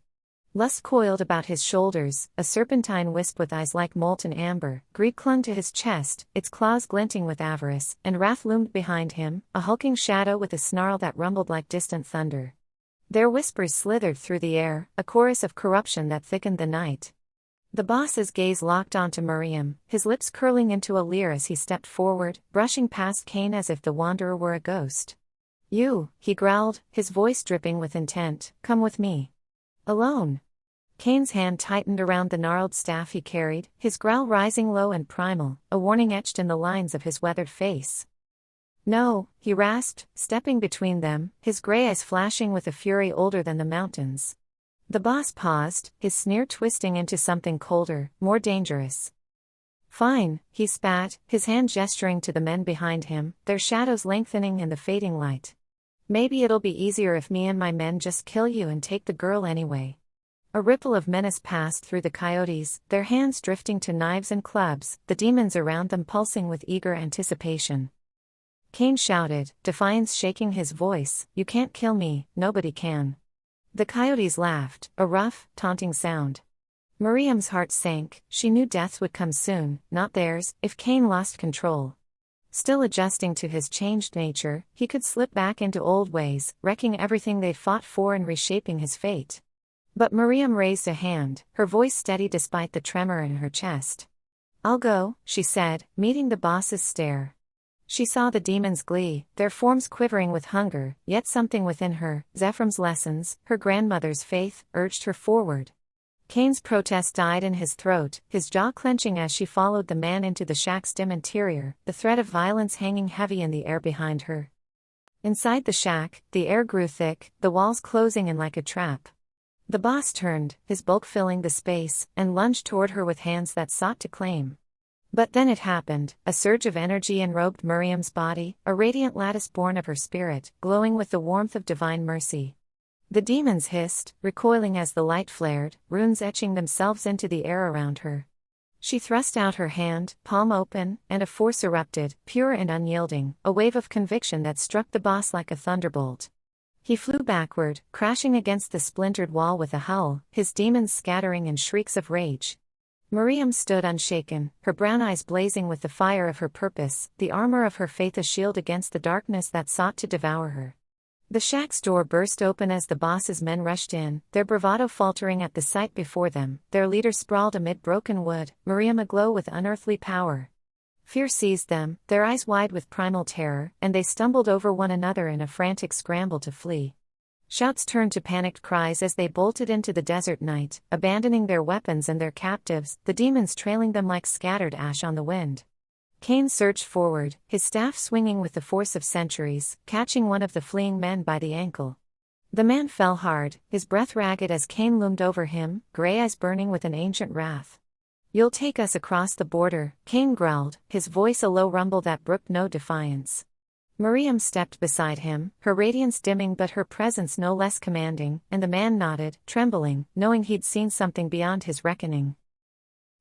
Lust coiled about his shoulders, a serpentine wisp with eyes like molten amber. Greed clung to his chest, its claws glinting with avarice, and wrath loomed behind him, a hulking shadow with a snarl that rumbled like distant thunder. Their whispers slithered through the air, a chorus of corruption that thickened the night. The boss's gaze locked onto Mariham, his lips curling into a leer as he stepped forward, brushing past Cain as if the wanderer were a ghost. "You," he growled, his voice dripping with intent, "come with me." "Alone?" Cain's hand tightened around the gnarled staff he carried, his growl rising low and primal, a warning etched in the lines of his weathered face. "No," he rasped, stepping between them, his gray eyes flashing with a fury older than the mountains. The boss paused, his sneer twisting into something colder, more dangerous. Fine, he spat, his hand gesturing to the men behind him, their shadows lengthening in the fading light. Maybe it'll be easier if me and my men just kill you and take the girl anyway. A ripple of menace passed through the coyotes, their hands drifting to knives and clubs, the demons around them pulsing with eager anticipation. Cain shouted, defiance shaking his voice, "You can't kill me, nobody can." The coyotes laughed, a rough, taunting sound. Mariam's heart sank, she knew death would come soon, not theirs, if Cain lost control. Still adjusting to his changed nature, he could slip back into old ways, wrecking everything they'd fought for and reshaping his fate. But Mariham raised a hand, her voice steady despite the tremor in her chest. "I'll go," she said, meeting the boss's stare. She saw the demons' glee, their forms quivering with hunger, yet something within her, Zephram's lessons, her grandmother's faith, urged her forward. Cain's protest died in his throat, his jaw clenching as she followed the man into the shack's dim interior, the threat of violence hanging heavy in the air behind her. Inside the shack, the air grew thick, the walls closing in like a trap. The boss turned, his bulk filling the space, and lunged toward her with hands that sought to claim. But then it happened, a surge of energy enrobed Mariam's body, a radiant lattice born of her spirit, glowing with the warmth of divine mercy. The demons hissed, recoiling as the light flared, runes etching themselves into the air around her. She thrust out her hand, palm open, and a force erupted, pure and unyielding, a wave of conviction that struck the boss like a thunderbolt. He flew backward, crashing against the splintered wall with a howl, his demons scattering in shrieks of rage. Mariham stood unshaken, her brown eyes blazing with the fire of her purpose, the armor of her faith a shield against the darkness that sought to devour her. The shack's door burst open as the boss's men rushed in, their bravado faltering at the sight before them, their leader sprawled amid broken wood, Mariham aglow with unearthly power. Fear seized them, their eyes wide with primal terror, and they stumbled over one another in a frantic scramble to flee. Shouts turned to panicked cries as they bolted into the desert night, abandoning their weapons and their captives, the demons trailing them like scattered ash on the wind. Cain surged forward, his staff swinging with the force of centuries, catching one of the fleeing men by the ankle. The man fell hard, his breath ragged as Cain loomed over him, gray eyes burning with an ancient wrath. "You'll take us across the border," Cain growled, his voice a low rumble that brooked no defiance. Mariham stepped beside him, her radiance dimming but her presence no less commanding, and the man nodded, trembling, knowing he'd seen something beyond his reckoning.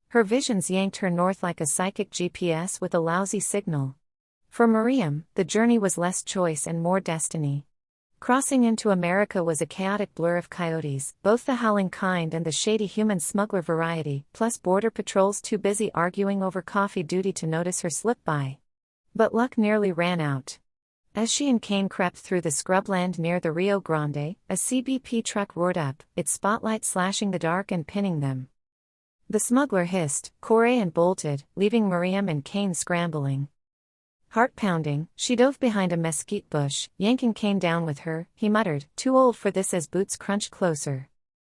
Her visions yanked her north like a psychic GPS with a lousy signal. For Mariham, the journey was less choice and more destiny. Crossing into America was a chaotic blur of coyotes, both the howling kind and the shady human smuggler variety, plus border patrols too busy arguing over coffee duty to notice her slip by. But luck nearly ran out. As she and Cain crept through the scrubland near the Rio Grande, a CBP truck roared up, its spotlight slashing the dark and pinning them. The smuggler hissed, Corey and bolted, leaving Mariham and Cain scrambling. Heart pounding, she dove behind a mesquite bush, yanking Cain down with her, he muttered, "Too old for this," as boots crunched closer.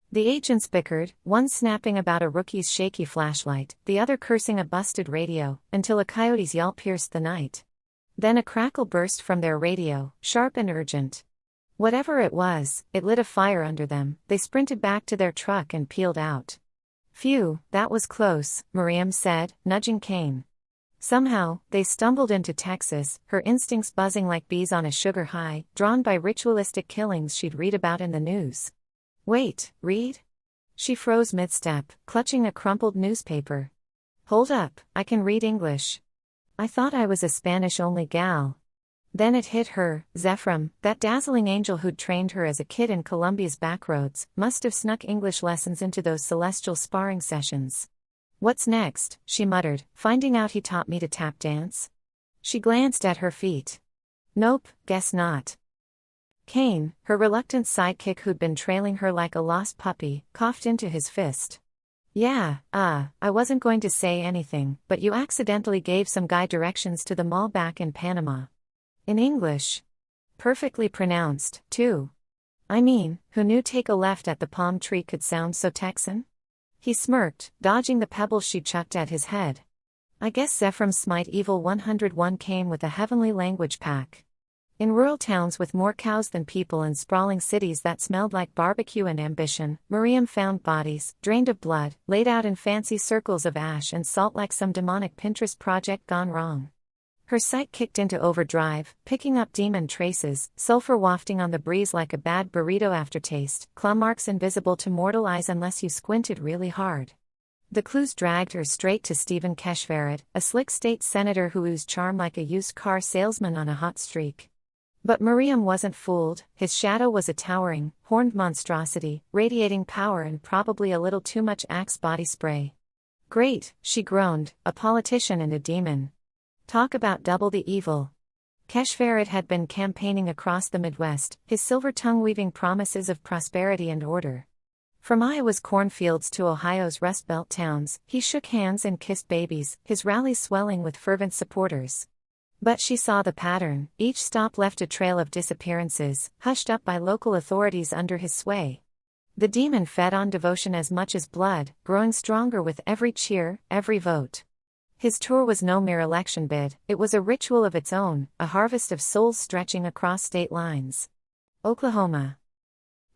The agents bickered, one snapping about a rookie's shaky flashlight, the other cursing a busted radio, until a coyote's yelp pierced the night. Then a crackle burst from their radio, sharp and urgent. Whatever it was, it lit a fire under them, they sprinted back to their truck and peeled out. "Phew, that was close," Mariham said, nudging Cain. Somehow, they stumbled into Texas, her instincts buzzing like bees on a sugar high, drawn by ritualistic killings she'd read about in the news. "Wait, read?" She froze mid-step, clutching a crumpled newspaper. "Hold up, I can read English. I thought I was a Spanish-only gal." Then it hit her, Zephram, that dazzling angel who'd trained her as a kid in Colombia's backroads, must have snuck English lessons into those celestial sparring sessions. "What's next?" she muttered, "finding out he taught me to tap dance?" She glanced at her feet. "Nope, guess not." Cain, her reluctant sidekick who'd been trailing her like a lost puppy, coughed into his fist. "Yeah, I wasn't going to say anything, but you accidentally gave some guy directions to the mall back in Panama. In English. Perfectly pronounced, too. I mean, who knew take a left at the palm tree could sound so Texan?" He smirked, dodging the pebbles she chucked at his head. "I guess Zephram's Smite Evil 101 came with a heavenly language pack." In rural towns with more cows than people and sprawling cities that smelled like barbecue and ambition, Mariham found bodies, drained of blood, laid out in fancy circles of ash and salt like some demonic Pinterest project gone wrong. Her sight kicked into overdrive, picking up demon traces, sulfur wafting on the breeze like a bad burrito aftertaste, claw marks invisible to mortal eyes unless you squinted really hard. The clues dragged her straight to Stephen Keshvaret, a slick state senator who oozed charm like a used car salesman on a hot streak. But Mariham wasn't fooled. His shadow was a towering, horned monstrosity, radiating power and probably a little too much Axe body spray. Great, she groaned, a politician and a demon. Talk about double the evil. Keshvaret had been campaigning across the Midwest, his silver tongue weaving promises of prosperity and order. From Iowa's cornfields to Ohio's Rust Belt towns, he shook hands and kissed babies, his rallies swelling with fervent supporters. But she saw the pattern. Each stop left a trail of disappearances, hushed up by local authorities under his sway. The demon fed on devotion as much as blood, growing stronger with every cheer, every vote. His tour was no mere election bid, it was a ritual of its own, a harvest of souls stretching across state lines. Oklahoma.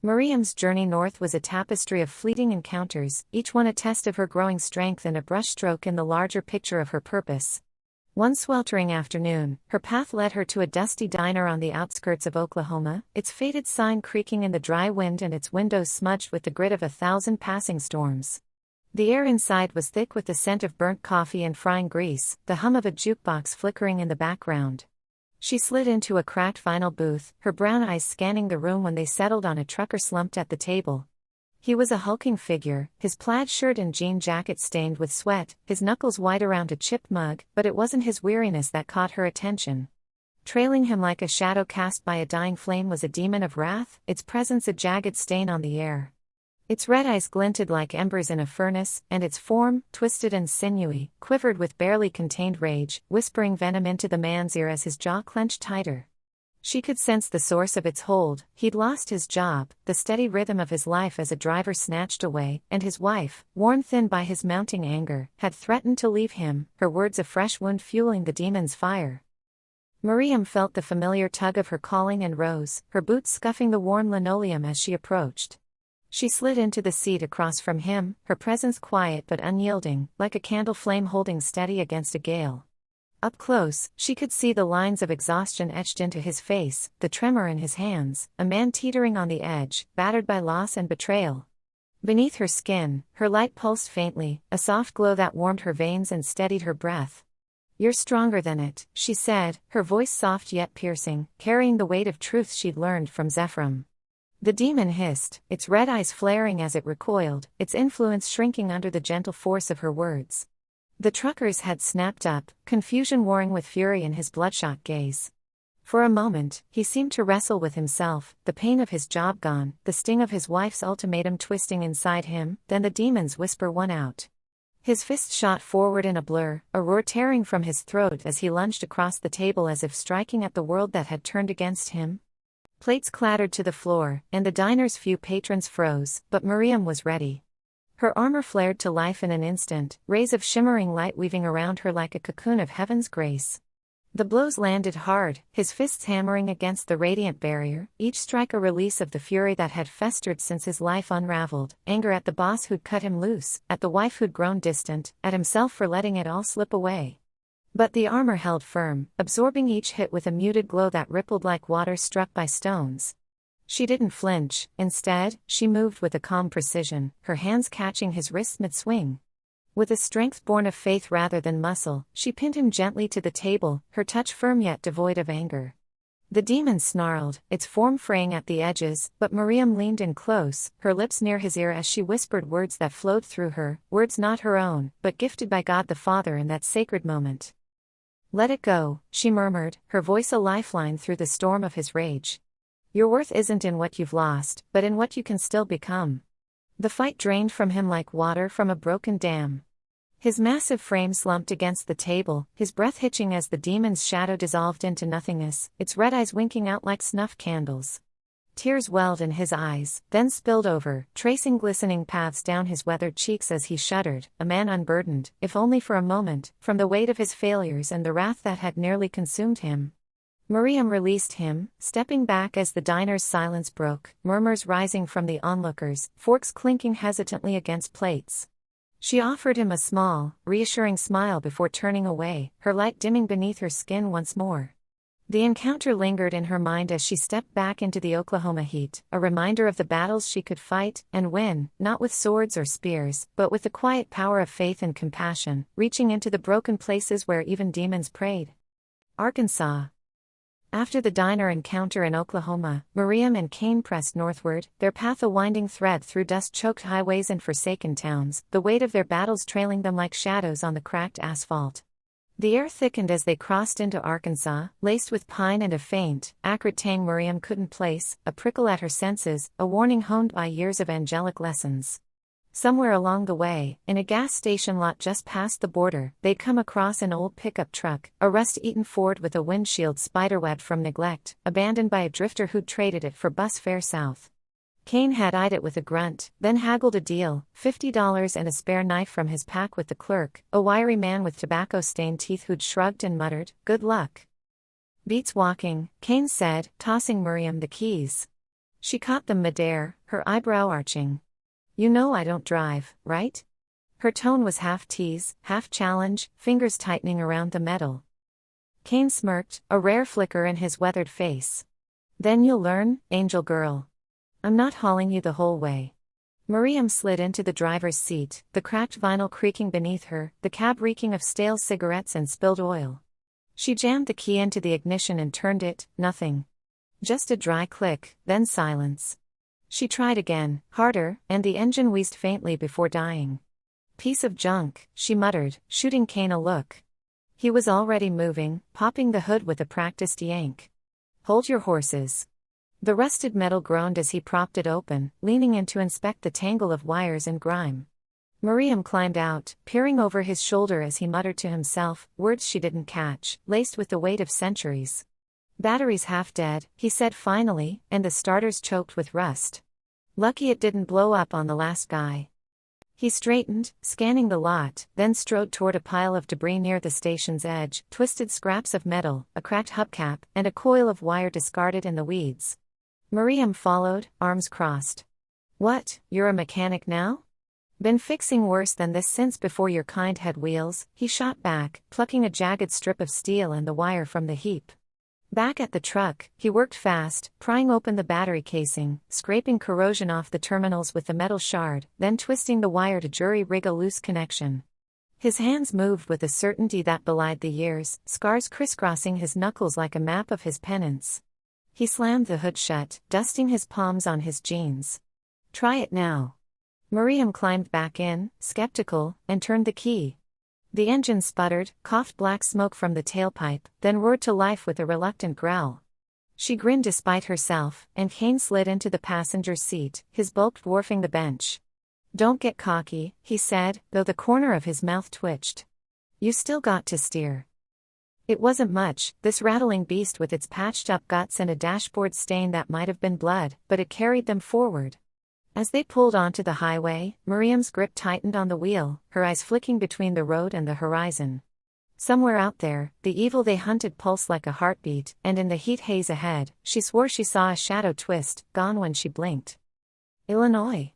Mariham's journey north was a tapestry of fleeting encounters, each one a test of her growing strength and a brushstroke in the larger picture of her purpose. One sweltering afternoon, her path led her to a dusty diner on the outskirts of Oklahoma, its faded sign creaking in the dry wind and its windows smudged with the grit of 1,000 passing storms. The air inside was thick with the scent of burnt coffee and frying grease, the hum of a jukebox flickering in the background. She slid into a cracked vinyl booth, her brown eyes scanning the room when they settled on a trucker slumped at the table. He was a hulking figure, his plaid shirt and jean jacket stained with sweat, his knuckles white around a chipped mug, but it wasn't his weariness that caught her attention. Trailing him like a shadow cast by a dying flame was a demon of wrath, its presence a jagged stain on the air. Its red eyes glinted like embers in a furnace, and its form, twisted and sinewy, quivered with barely contained rage, whispering venom into the man's ear as his jaw clenched tighter. She could sense the source of its hold. He'd lost his job, the steady rhythm of his life as a driver snatched away, and his wife, worn thin by his mounting anger, had threatened to leave him, her words a fresh wound fueling the demon's fire. Mariham felt the familiar tug of her calling and rose, her boots scuffing the worn linoleum as she approached. She slid into the seat across from him, her presence quiet but unyielding, like a candle flame holding steady against a gale. Up close, she could see the lines of exhaustion etched into his face, the tremor in his hands, a man teetering on the edge, battered by loss and betrayal. Beneath her skin, her light pulsed faintly, a soft glow that warmed her veins and steadied her breath. "You're stronger than it," she said, her voice soft yet piercing, carrying the weight of truth she'd learned from Zephram. The demon hissed, its red eyes flaring as it recoiled, its influence shrinking under the gentle force of her words. The trucker's head snapped up, confusion warring with fury in his bloodshot gaze. For a moment, he seemed to wrestle with himself, the pain of his job gone, the sting of his wife's ultimatum twisting inside him, then the demon's whisper won out. His fist shot forward in a blur, a roar tearing from his throat as he lunged across the table as if striking at the world that had turned against him. Plates clattered to the floor, and the diner's few patrons froze, but Mariham was ready. Her armor flared to life in an instant, rays of shimmering light weaving around her like a cocoon of heaven's grace. The blows landed hard, his fists hammering against the radiant barrier, each strike a release of the fury that had festered since his life unraveled, anger at the boss who'd cut him loose, at the wife who'd grown distant, at himself for letting it all slip away. But the armor held firm, absorbing each hit with a muted glow that rippled like water struck by stones. She didn't flinch, instead, she moved with a calm precision, her hands catching his wrists mid-swing. With a strength born of faith rather than muscle, she pinned him gently to the table, her touch firm yet devoid of anger. The demon snarled, its form fraying at the edges, but Mariham leaned in close, her lips near his ear as she whispered words that flowed through her, words not her own, but gifted by God the Father in that sacred moment. "Let it go," she murmured, her voice a lifeline through the storm of his rage. "Your worth isn't in what you've lost, but in what you can still become." The fight drained from him like water from a broken dam. His massive frame slumped against the table, his breath hitching as the demon's shadow dissolved into nothingness, its red eyes winking out like snuffed candles. Tears welled in his eyes, then spilled over, tracing glistening paths down his weathered cheeks as he shuddered, a man unburdened, if only for a moment, from the weight of his failures and the wrath that had nearly consumed him. Mariham released him, stepping back as the diner's silence broke, murmurs rising from the onlookers, forks clinking hesitantly against plates. She offered him a small, reassuring smile before turning away, her light dimming beneath her skin once more. The encounter lingered in her mind as she stepped back into the Oklahoma heat, a reminder of the battles she could fight and win, not with swords or spears, but with the quiet power of faith and compassion, reaching into the broken places where even demons prayed. Arkansas. After the diner encounter in Oklahoma, Mariham and Cain pressed northward, their path a winding thread through dust-choked highways and forsaken towns, the weight of their battles trailing them like shadows on the cracked asphalt. The air thickened as they crossed into Arkansas, laced with pine and a faint, acrid tang Mariham couldn't place, a prickle at her senses, a warning honed by years of angelic lessons. Somewhere along the way, in a gas station lot just past the border, they'd come across an old pickup truck, a rust-eaten Ford with a windshield spiderwebbed from neglect, abandoned by a drifter who'd traded it for bus fare south. Cain had eyed it with a grunt, then haggled a deal, $50 and a spare knife from his pack with the clerk, a wiry man with tobacco-stained teeth who'd shrugged and muttered, "Good luck." "Beats walking," Cain said, tossing Mariham the keys. She caught them midair, her eyebrow arching. "You know I don't drive, right?" Her tone was half tease, half challenge, fingers tightening around the metal. Cain smirked, a rare flicker in his weathered face. "Then you'll learn, angel girl. I'm not hauling you the whole way." Mariham slid into the driver's seat, the cracked vinyl creaking beneath her, the cab reeking of stale cigarettes and spilled oil. She jammed the key into the ignition and turned it, nothing. Just a dry click, then silence. She tried again, harder, and the engine wheezed faintly before dying. "Piece of junk," she muttered, shooting Cain a look. He was already moving, popping the hood with a practiced yank. "Hold your horses." The rusted metal groaned as he propped it open, leaning in to inspect the tangle of wires and grime. Mariham climbed out, peering over his shoulder as he muttered to himself, words she didn't catch, laced with the weight of centuries. "Battery's half dead," he said finally, "and the starter's choked with rust. Lucky it didn't blow up on the last guy." He straightened, scanning the lot, then strode toward a pile of debris near the station's edge, twisted scraps of metal, a cracked hubcap, and a coil of wire discarded in the weeds. Mariham followed, arms crossed. "What, you're a mechanic now? Been fixing worse than this since before your kind had wheels," he shot back, plucking a jagged strip of steel and the wire from the heap. Back at the truck, he worked fast, prying open the battery casing, scraping corrosion off the terminals with the metal shard, then twisting the wire to jury-rig a loose connection. His hands moved with a certainty that belied the years, scars crisscrossing his knuckles like a map of his penance. He slammed the hood shut, dusting his palms on his jeans. "Try it now." Mariham climbed back in, skeptical, and turned the key. The engine sputtered, coughed black smoke from the tailpipe, then roared to life with a reluctant growl. She grinned despite herself, and Cain slid into the passenger seat, his bulk dwarfing the bench. "Don't get cocky," he said, though the corner of his mouth twitched. "You still got to steer." It wasn't much, this rattling beast with its patched-up guts and a dashboard stain that might have been blood, but it carried them forward. As they pulled onto the highway, Mariam's grip tightened on the wheel, her eyes flicking between the road and the horizon. Somewhere out there, the evil they hunted pulsed like a heartbeat, and in the heat haze ahead, she swore she saw a shadow twist, gone when she blinked. Illinois.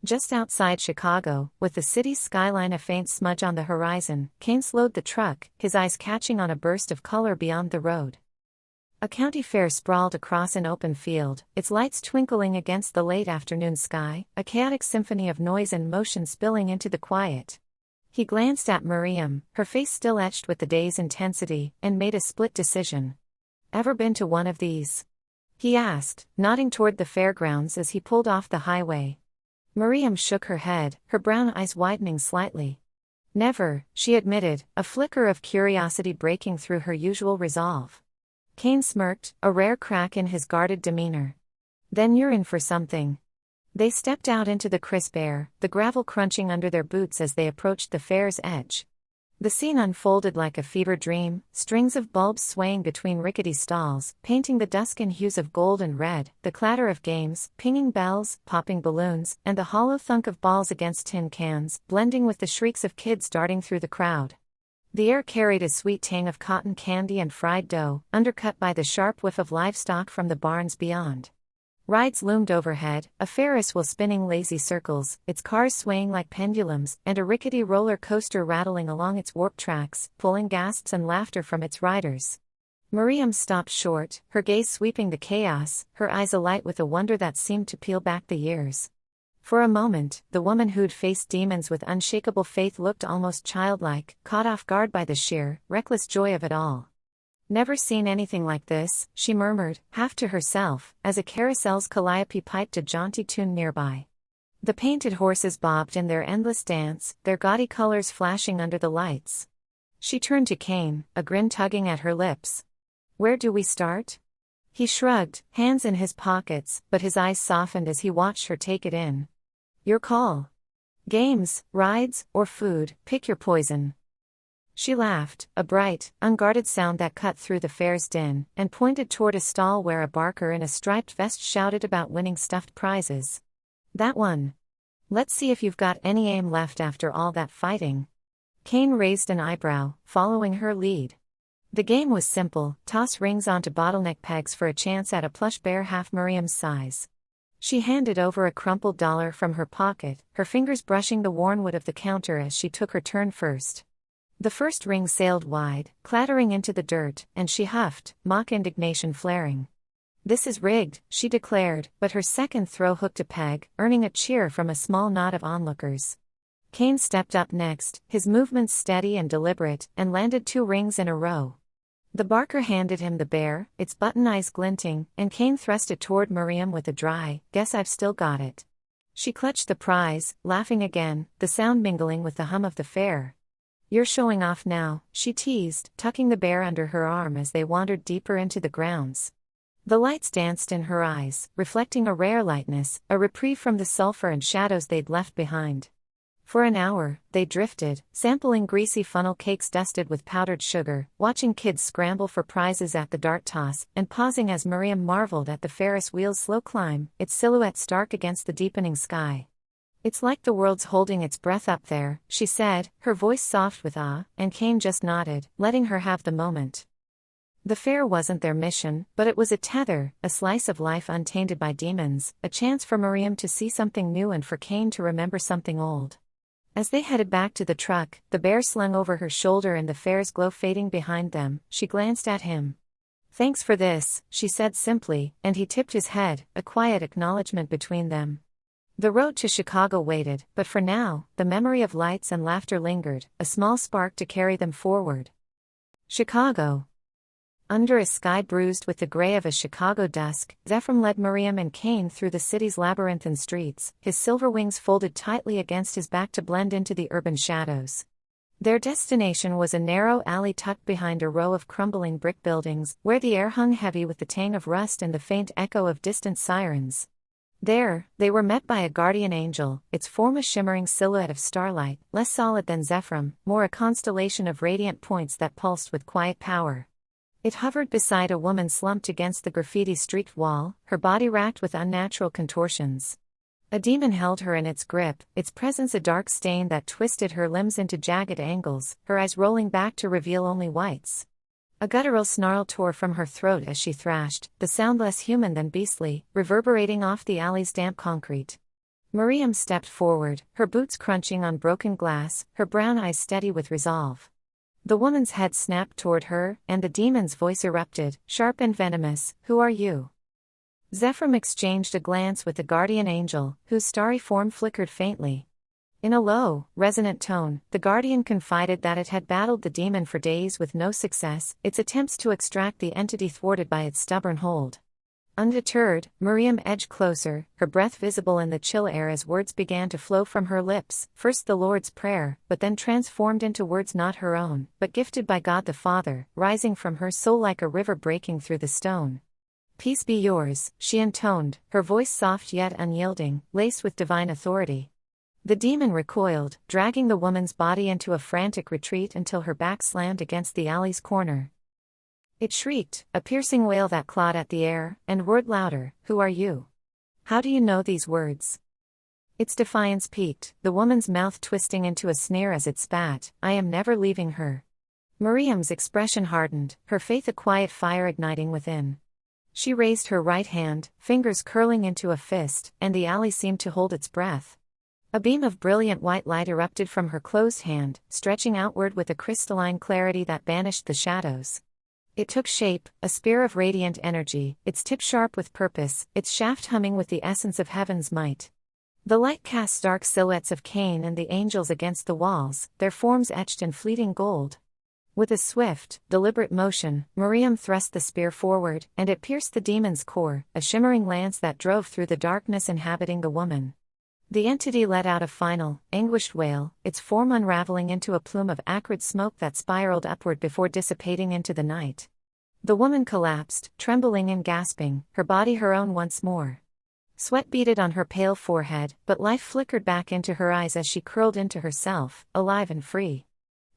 Just outside Chicago, with the city's skyline a faint smudge on the horizon, Cain slowed the truck, his eyes catching on a burst of color beyond the road. A county fair sprawled across an open field, its lights twinkling against the late afternoon sky, a chaotic symphony of noise and motion spilling into the quiet. He glanced at Mariham, her face still etched with the day's intensity, and made a split decision. "Ever been to one of these?" he asked, nodding toward the fairgrounds as he pulled off the highway. Mariham shook her head, her brown eyes widening slightly. "Never," she admitted, a flicker of curiosity breaking through her usual resolve. Cain smirked, a rare crack in his guarded demeanor. "Then you're in for something." They stepped out into the crisp air, the gravel crunching under their boots as they approached the fair's edge. The scene unfolded like a fever dream, strings of bulbs swaying between rickety stalls, painting the dusk in hues of gold and red, the clatter of games, pinging bells, popping balloons, and the hollow thunk of balls against tin cans, blending with the shrieks of kids darting through the crowd. The air carried a sweet tang of cotton candy and fried dough, undercut by the sharp whiff of livestock from the barns beyond. Rides loomed overhead, a Ferris wheel spinning lazy circles, its cars swaying like pendulums, and a rickety roller coaster rattling along its warped tracks, pulling gasps and laughter from its riders. Mariham stopped short, her gaze sweeping the chaos, her eyes alight with a wonder that seemed to peel back the years. For a moment, the woman who'd faced demons with unshakable faith looked almost childlike, caught off guard by the sheer, reckless joy of it all. "Never seen anything like this," she murmured, half to herself, as a carousel's calliope piped a jaunty tune nearby. The painted horses bobbed in their endless dance, their gaudy colors flashing under the lights. She turned to Cain, a grin tugging at her lips. "Where do we start?" He shrugged, hands in his pockets, but his eyes softened as he watched her take it in. "Your call. Games, rides, or food, pick your poison." She laughed, a bright, unguarded sound that cut through the fair's din, and pointed toward a stall where a barker in a striped vest shouted about winning stuffed prizes. "That one. Let's see if you've got any aim left after all that fighting." Cain raised an eyebrow, following her lead. The game was simple: toss rings onto bottleneck pegs for a chance at a plush bear half Miriam's size. She handed over a crumpled dollar from her pocket, her fingers brushing the worn wood of the counter as she took her turn first. The first ring sailed wide, clattering into the dirt, and she huffed, mock indignation flaring. "This is rigged," she declared, but her second throw hooked a peg, earning a cheer from a small knot of onlookers. Cain stepped up next, his movements steady and deliberate, and landed 2 rings in a row. The barker handed him the bear, its button eyes glinting, and Cain thrust it toward Mariham with a dry, "Guess I've still got it." She clutched the prize, laughing again, the sound mingling with the hum of the fair. "You're showing off now," she teased, tucking the bear under her arm as they wandered deeper into the grounds. The lights danced in her eyes, reflecting a rare lightness, a reprieve from the sulfur and shadows they'd left behind. For an hour, they drifted, sampling greasy funnel cakes dusted with powdered sugar, watching kids scramble for prizes at the dart toss, and pausing as Mariham marveled at the Ferris wheel's slow climb, its silhouette stark against the deepening sky. "It's like the world's holding its breath up there," she said, her voice soft with awe, and Cain just nodded, letting her have the moment. The fair wasn't their mission, but it was a tether, a slice of life untainted by demons, a chance for Mariham to see something new and for Cain to remember something old. As they headed back to the truck, the bear slung over her shoulder and the fair's glow fading behind them, she glanced at him. "Thanks for this," she said simply, and he tipped his head, a quiet acknowledgement between them. The road to Chicago waited, but for now, the memory of lights and laughter lingered, a small spark to carry them forward. Chicago. Under a sky bruised with the gray of a Chicago dusk, Zephram led Mariham and Cain through the city's labyrinthine streets, his silver wings folded tightly against his back to blend into the urban shadows. Their destination was a narrow alley tucked behind a row of crumbling brick buildings, where the air hung heavy with the tang of rust and the faint echo of distant sirens. There, they were met by a guardian angel, its form a shimmering silhouette of starlight, less solid than Zephram, more a constellation of radiant points that pulsed with quiet power. It hovered beside a woman slumped against the graffiti-streaked wall, her body racked with unnatural contortions. A demon held her in its grip, its presence a dark stain that twisted her limbs into jagged angles, her eyes rolling back to reveal only whites. A guttural snarl tore from her throat as she thrashed, the sound less human than beastly, reverberating off the alley's damp concrete. Mariham stepped forward, her boots crunching on broken glass, her brown eyes steady with resolve. The woman's head snapped toward her, and the demon's voice erupted, sharp and venomous, "Who are you?" Zephram exchanged a glance with the guardian angel, whose starry form flickered faintly. In a low, resonant tone, the guardian confided that it had battled the demon for days with no success, its attempts to extract the entity thwarted by its stubborn hold. Undeterred, Mariham edged closer, her breath visible in the chill air as words began to flow from her lips, first the Lord's Prayer, but then transformed into words not her own, but gifted by God the Father, rising from her soul like a river breaking through the stone. "Peace be yours," she intoned, her voice soft yet unyielding, laced with divine authority. The demon recoiled, dragging the woman's body into a frantic retreat until her back slammed against the alley's corner. It shrieked, a piercing wail that clawed at the air, and roared louder, "Who are you? How do you know these words?" Its defiance peaked, the woman's mouth twisting into a sneer as it spat, "I am never leaving her." Mariam's expression hardened, her faith a quiet fire igniting within. She raised her right hand, fingers curling into a fist, and the alley seemed to hold its breath. A beam of brilliant white light erupted from her closed hand, stretching outward with a crystalline clarity that banished the shadows. It took shape, a spear of radiant energy, its tip sharp with purpose, its shaft humming with the essence of heaven's might. The light cast dark silhouettes of Cain and the angels against the walls, their forms etched in fleeting gold. With a swift, deliberate motion, Mariham thrust the spear forward, and it pierced the demon's core, a shimmering lance that drove through the darkness inhabiting the woman. The entity let out a final, anguished wail, its form unraveling into a plume of acrid smoke that spiraled upward before dissipating into the night. The woman collapsed, trembling and gasping, her body her own once more. Sweat beaded on her pale forehead, but life flickered back into her eyes as she curled into herself, alive and free.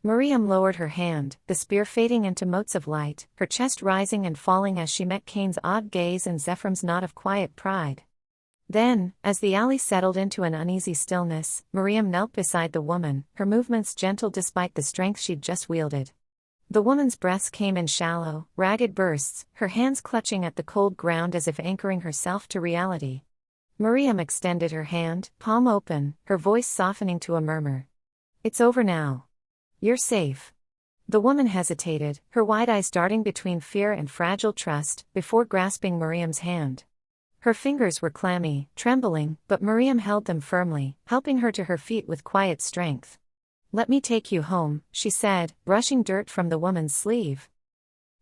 Mariham lowered her hand, the spear fading into motes of light, her chest rising and falling as she met Cain's odd gaze and Zephram's nod of quiet pride. Then, as the alley settled into an uneasy stillness, Mariham knelt beside the woman, her movements gentle despite the strength she'd just wielded. The woman's breaths came in shallow, ragged bursts, her hands clutching at the cold ground as if anchoring herself to reality. Mariham extended her hand, palm open, her voice softening to a murmur. "It's over now. You're safe." The woman hesitated, her wide eyes darting between fear and fragile trust, before grasping Mariam's hand. Her fingers were clammy, trembling, but Mariham held them firmly, helping her to her feet with quiet strength. "Let me take you home," she said, brushing dirt from the woman's sleeve.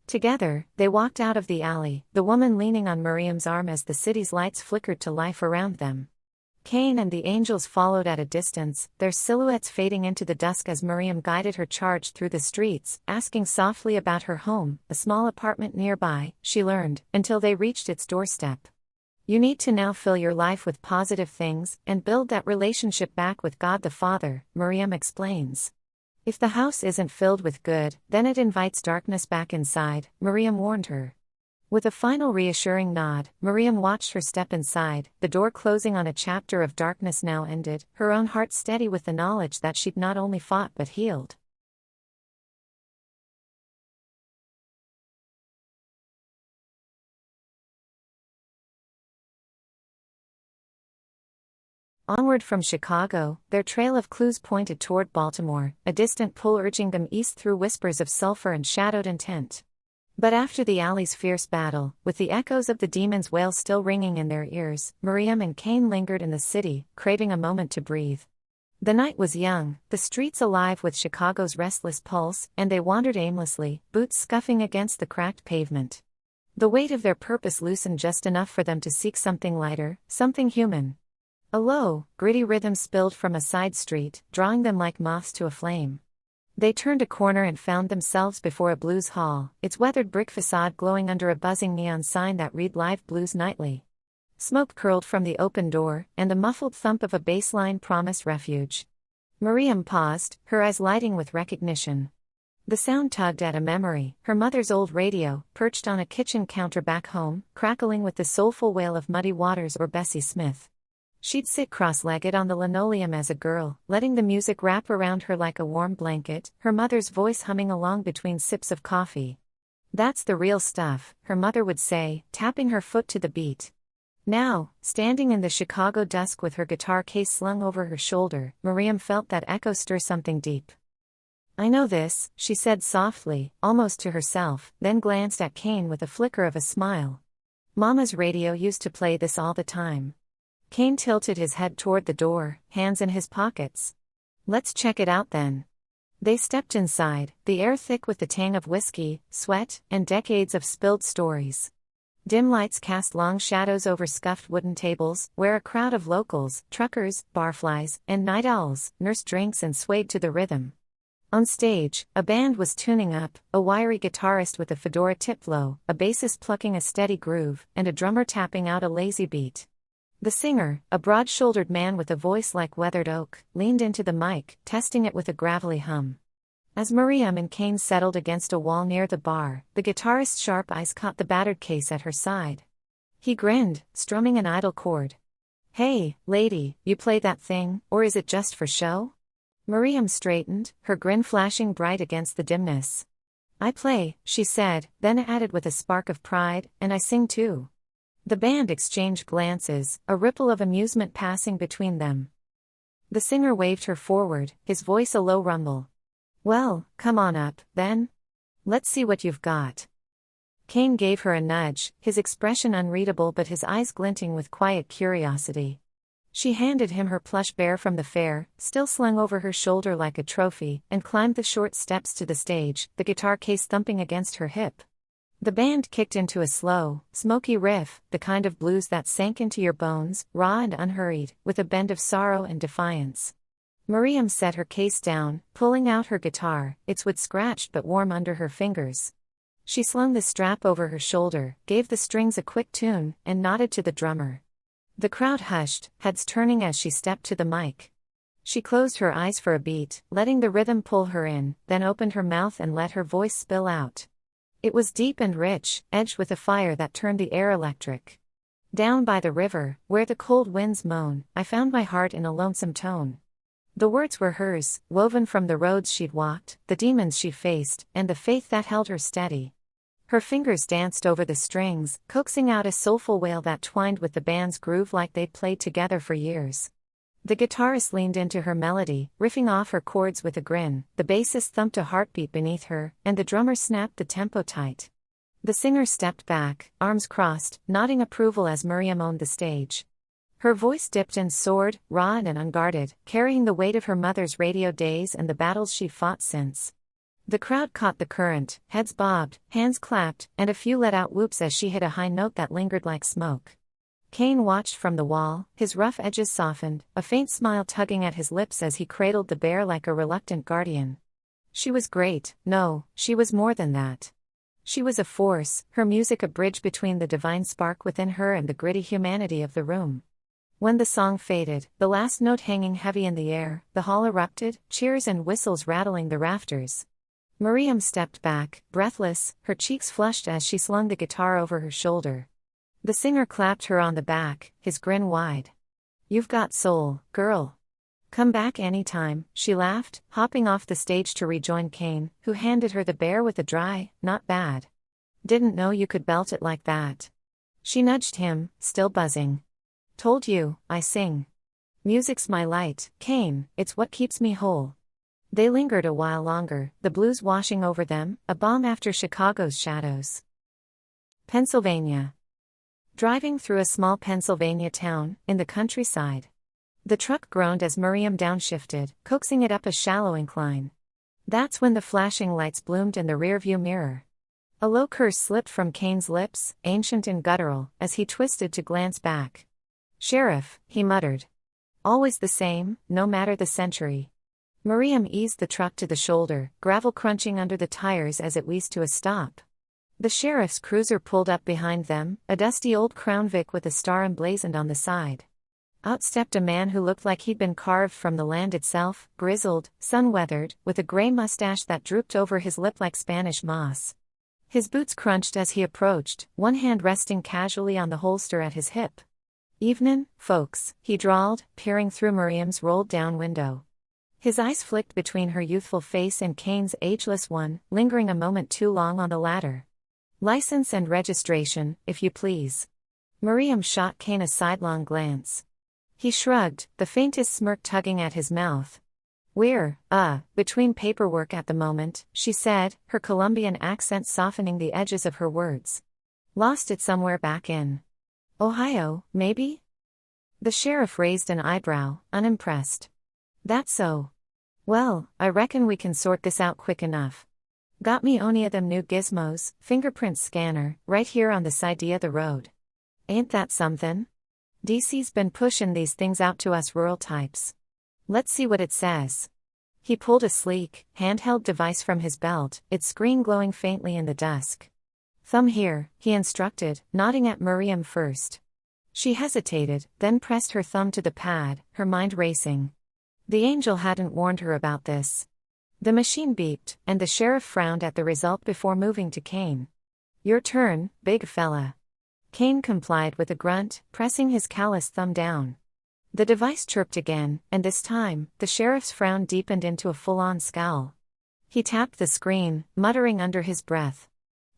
Together, they walked out of the alley, the woman leaning on Mariam's arm as the city's lights flickered to life around them. Cain and the angels followed at a distance, their silhouettes fading into the dusk as Mariham guided her charge through the streets, asking softly about her home, a small apartment nearby, she learned, until they reached its doorstep. "You need to now fill your life with positive things, and build that relationship back with God the Father," Mariham explains. "If the house isn't filled with good, then it invites darkness back inside," Mariham warned her. With a final reassuring nod, Mariham watched her step inside, the door closing on a chapter of darkness now ended, her own heart steady with the knowledge that she'd not only fought but healed. Onward from Chicago, their trail of clues pointed toward Baltimore, a distant pull urging them east through whispers of sulfur and shadowed intent. But after the alley's fierce battle, with the echoes of the demon's wail still ringing in their ears, Mariham and Cain lingered in the city, craving a moment to breathe. The night was young, the streets alive with Chicago's restless pulse, and they wandered aimlessly, boots scuffing against the cracked pavement. The weight of their purpose loosened just enough for them to seek something lighter, something human. A low, gritty rhythm spilled from a side street, drawing them like moths to a flame. They turned a corner and found themselves before a blues hall, its weathered brick facade glowing under a buzzing neon sign that read "Live Blues Nightly." Smoke curled from the open door, and the muffled thump of a bass line promised refuge. Mariham paused, her eyes lighting with recognition. The sound tugged at a memory, her mother's old radio, perched on a kitchen counter back home, crackling with the soulful wail of Muddy Waters or Bessie Smith. She'd sit cross-legged on the linoleum as a girl, letting the music wrap around her like a warm blanket, her mother's voice humming along between sips of coffee. "That's the real stuff," her mother would say, tapping her foot to the beat. Now, standing in the Chicago dusk with her guitar case slung over her shoulder, Mariham felt that echo stir something deep. "I know this," she said softly, almost to herself, then glanced at Cain with a flicker of a smile. "Mama's radio used to play this all the time." Cain tilted his head toward the door, hands in his pockets. "Let's check it out then." They stepped inside, the air thick with the tang of whiskey, sweat, and decades of spilled stories. Dim lights cast long shadows over scuffed wooden tables, where a crowd of locals, truckers, barflies, and night owls, nursed drinks and swayed to the rhythm. On stage, a band was tuning up, a wiry guitarist with a fedora tipped low, a bassist plucking a steady groove, and a drummer tapping out a lazy beat. The singer, a broad-shouldered man with a voice like weathered oak, leaned into the mic, testing it with a gravelly hum. As Mariham and Cain settled against a wall near the bar, the guitarist's sharp eyes caught the battered case at her side. He grinned, strumming an idle chord. "Hey, lady, you play that thing, or is it just for show?" Mariham straightened, her grin flashing bright against the dimness. I play, she said, then added with a spark of pride, and I sing too. The band exchanged glances, a ripple of amusement passing between them. The singer waved her forward, his voice a low rumble. Well, come on up, then. Let's see what you've got. Cain gave her a nudge, his expression unreadable but his eyes glinting with quiet curiosity. She handed him her plush bear from the fair, still slung over her shoulder like a trophy, and climbed the short steps to the stage, the guitar case thumping against her hip. The band kicked into a slow, smoky riff, the kind of blues that sank into your bones, raw and unhurried, with a bend of sorrow and defiance. Mariham set her case down, pulling out her guitar, its wood scratched but warm under her fingers. She slung the strap over her shoulder, gave the strings a quick tune, and nodded to the drummer. The crowd hushed, heads turning as she stepped to the mic. She closed her eyes for a beat, letting the rhythm pull her in, then opened her mouth and let her voice spill out. It was deep and rich, edged with a fire that turned the air electric. Down by the river, where the cold winds moan, I found my heart in a lonesome tone. The words were hers, woven from the roads she'd walked, the demons she faced, and the faith that held her steady. Her fingers danced over the strings, coaxing out a soulful wail that twined with the band's groove like they'd played together for years. The guitarist leaned into her melody, riffing off her chords with a grin, the bassist thumped a heartbeat beneath her, and the drummer snapped the tempo tight. The singer stepped back, arms crossed, nodding approval as Mariham owned the stage. Her voice dipped and soared, raw and unguarded, carrying the weight of her mother's radio days and the battles she'd fought since. The crowd caught the current, heads bobbed, hands clapped, and a few let out whoops as she hit a high note that lingered like smoke. Cain watched from the wall, his rough edges softened, a faint smile tugging at his lips as he cradled the bear like a reluctant guardian. She was great, no, she was more than that. She was a force, her music a bridge between the divine spark within her and the gritty humanity of the room. When the song faded, the last note hanging heavy in the air, the hall erupted, cheers and whistles rattling the rafters. Mariham stepped back, breathless, her cheeks flushed as she slung the guitar over her shoulder. The singer clapped her on the back, his grin wide. You've got soul, girl. Come back anytime, she laughed, hopping off the stage to rejoin Cain, who handed her the bear with a dry, not bad. Didn't know you could belt it like that. She nudged him, still buzzing. Told you, I sing. Music's my light, Cain, it's what keeps me whole. They lingered a while longer, the blues washing over them, a balm after Chicago's shadows. Pennsylvania. Driving through a small Pennsylvania town, in the countryside. The truck groaned as Mariham downshifted, coaxing it up a shallow incline. That's when the flashing lights bloomed in the rearview mirror. A low curse slipped from Cain's lips, ancient and guttural, as he twisted to glance back. Sheriff, he muttered. Always the same, no matter the century. Mariham eased the truck to the shoulder, gravel crunching under the tires as it wheezed to a stop. The sheriff's cruiser pulled up behind them, a dusty old Crown Vic with a star emblazoned on the side. Out stepped a man who looked like he'd been carved from the land itself, grizzled, sun-weathered, with a gray mustache that drooped over his lip like Spanish moss. His boots crunched as he approached, one hand resting casually on the holster at his hip. "Evenin', folks," he drawled, peering through Mariam's rolled-down window. His eyes flicked between her youthful face and Cain's ageless one, lingering a moment too long on the latter. "License and registration, if you please." Mariham shot Cain a sidelong glance. He shrugged, the faintest smirk tugging at his mouth. "We're, between paperwork at the moment," she said, her Colombian accent softening the edges of her words. "Lost it somewhere back in Ohio, maybe?" The sheriff raised an eyebrow, unimpressed. "That's so. Well, I reckon we can sort this out quick enough. Got me ony of them new gizmos, fingerprint scanner, right here on the sidea the road. Ain't that something? DC's been pushing these things out to us rural types. Let's see what it says." He pulled a sleek, handheld device from his belt, its screen glowing faintly in the dusk. "Thumb here," he instructed, nodding at Mariham first. She hesitated, then pressed her thumb to the pad, her mind racing. The angel hadn't warned her about this. The machine beeped, and the sheriff frowned at the result before moving to Cain. "Your turn, big fella." Cain complied with a grunt, pressing his calloused thumb down. The device chirped again, and this time, the sheriff's frown deepened into a full-on scowl. He tapped the screen, muttering under his breath.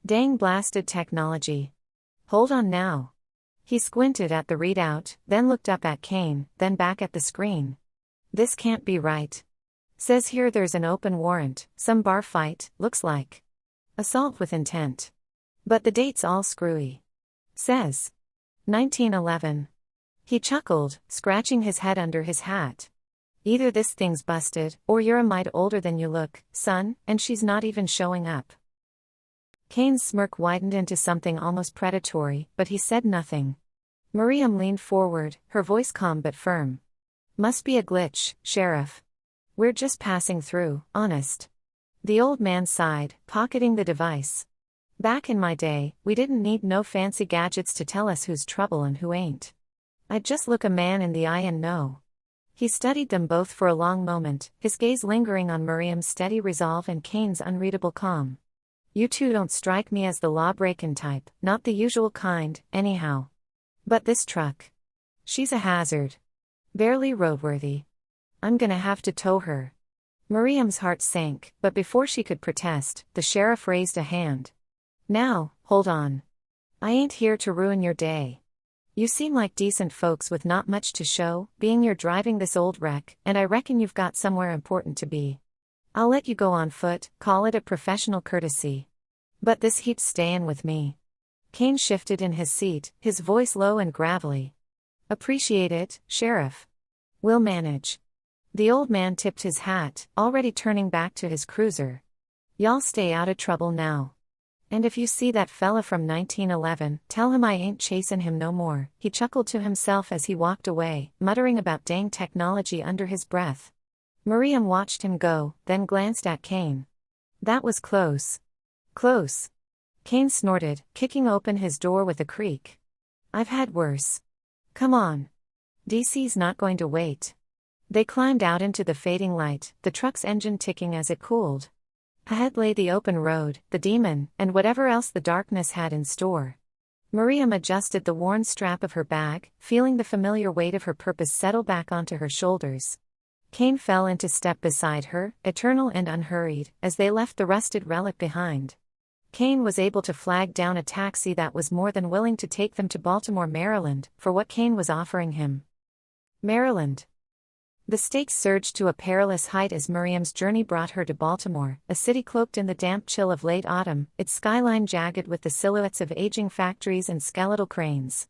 Dang blasted technology. Hold on now. He squinted at the readout, then looked up at Cain, then back at the screen. This can't be right. Says here there's an open warrant, some bar fight, looks like. Assault with intent. But the date's all screwy. Says 1911. He chuckled, scratching his head under his hat. Either this thing's busted, or you're a mite older than you look, son, and she's not even showing up. Cain's smirk widened into something almost predatory, but he said nothing. Mariham leaned forward, her voice calm but firm. Must be a glitch, Sheriff. We're just passing through, honest. The old man sighed, pocketing the device. Back in my day, we didn't need no fancy gadgets to tell us who's trouble and who ain't. I'd just look a man in the eye and know. He studied them both for a long moment, his gaze lingering on Mariham's steady resolve and Cain's unreadable calm. You two don't strike me as the law-breaking type, not the usual kind, anyhow. But this truck. She's a hazard. Barely roadworthy. I'm gonna have to tow her. Mariham's heart sank, but before she could protest, the sheriff raised a hand. Now, hold on. I ain't here to ruin your day. You seem like decent folks with not much to show, being you're driving this old wreck, and I reckon you've got somewhere important to be. I'll let you go on foot, call it a professional courtesy. But this heap's stayin' with me. Cain shifted in his seat, his voice low and gravelly. Appreciate it, Sheriff. We'll manage. The old man tipped his hat, already turning back to his cruiser. Y'all stay out of trouble now. And if you see that fella from 1911, tell him I ain't chasing him no more. He chuckled to himself as he walked away, muttering about dang technology under his breath. Mariham watched him go, then glanced at Cain. That was close. Close. Cain snorted, kicking open his door with a creak. I've had worse. Come on. DC's not going to wait. They climbed out into the fading light, the truck's engine ticking as it cooled. Ahead lay the open road, the demon, and whatever else the darkness had in store. Mariham adjusted the worn strap of her bag, feeling the familiar weight of her purpose settle back onto her shoulders. Cain fell into step beside her, eternal and unhurried, as they left the rusted relic behind. Cain was able to flag down a taxi that was more than willing to take them to Baltimore, Maryland, for what Cain was offering him. Maryland. The stakes surged to a perilous height as Mariham's journey brought her to Baltimore, a city cloaked in the damp chill of late autumn, its skyline jagged with the silhouettes of aging factories and skeletal cranes.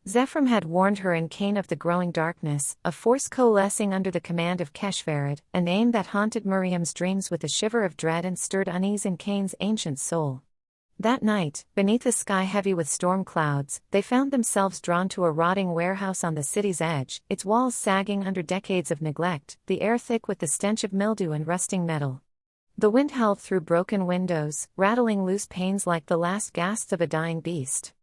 Zephram had warned her and Cain of the growing darkness, a force coalescing under the command of Keshvarid, a name that haunted Mariham's dreams with a shiver of dread and stirred unease in Cain's ancient soul. That night, beneath a sky heavy with storm clouds, they found themselves drawn to a rotting warehouse on the city's edge, its walls sagging under decades of neglect, the air thick with the stench of mildew and rusting metal. The wind howled through broken windows, rattling loose panes like the last gasps of a dying beast.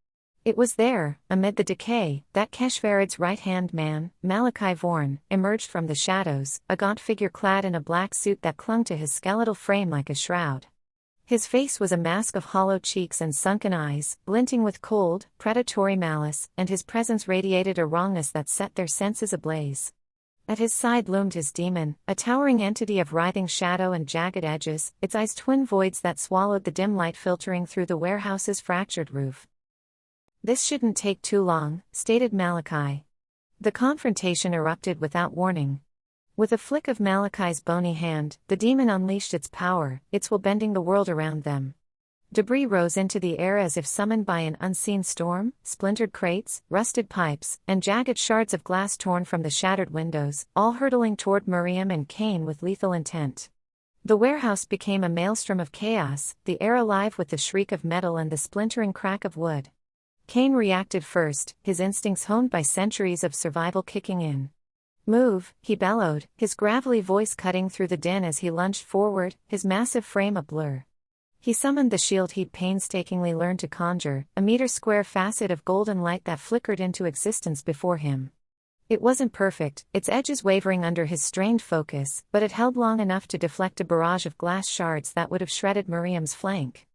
It was there, amid the decay, that Keshvarid's right-hand man, Malachi Vorn, emerged from the shadows, a gaunt figure clad in a black suit that clung to his skeletal frame like a shroud. His face was a mask of hollow cheeks and sunken eyes, glinting with cold, predatory malice, and his presence radiated a wrongness that set their senses ablaze. At his side loomed his demon, a towering entity of writhing shadow and jagged edges, its eyes twin voids that swallowed the dim light filtering through the warehouse's fractured roof. This shouldn't take too long, stated Malachi. The confrontation erupted without warning. With a flick of Malachi's bony hand, the demon unleashed its power, its will bending the world around them. Debris rose into the air as if summoned by an unseen storm, splintered crates, rusted pipes, and jagged shards of glass torn from the shattered windows, all hurtling toward Mariham and Cain with lethal intent. The warehouse became a maelstrom of chaos, the air alive with the shriek of metal and the splintering crack of wood. Cain reacted first, his instincts honed by centuries of survival kicking in. Move, he bellowed, his gravelly voice cutting through the din as he lunged forward, his massive frame a blur. He summoned the shield he'd painstakingly learned to conjure, a meter-square facet of golden light that flickered into existence before him. It wasn't perfect, its edges wavering under his strained focus, but it held long enough to deflect a barrage of glass shards that would have shredded Mariham's flank.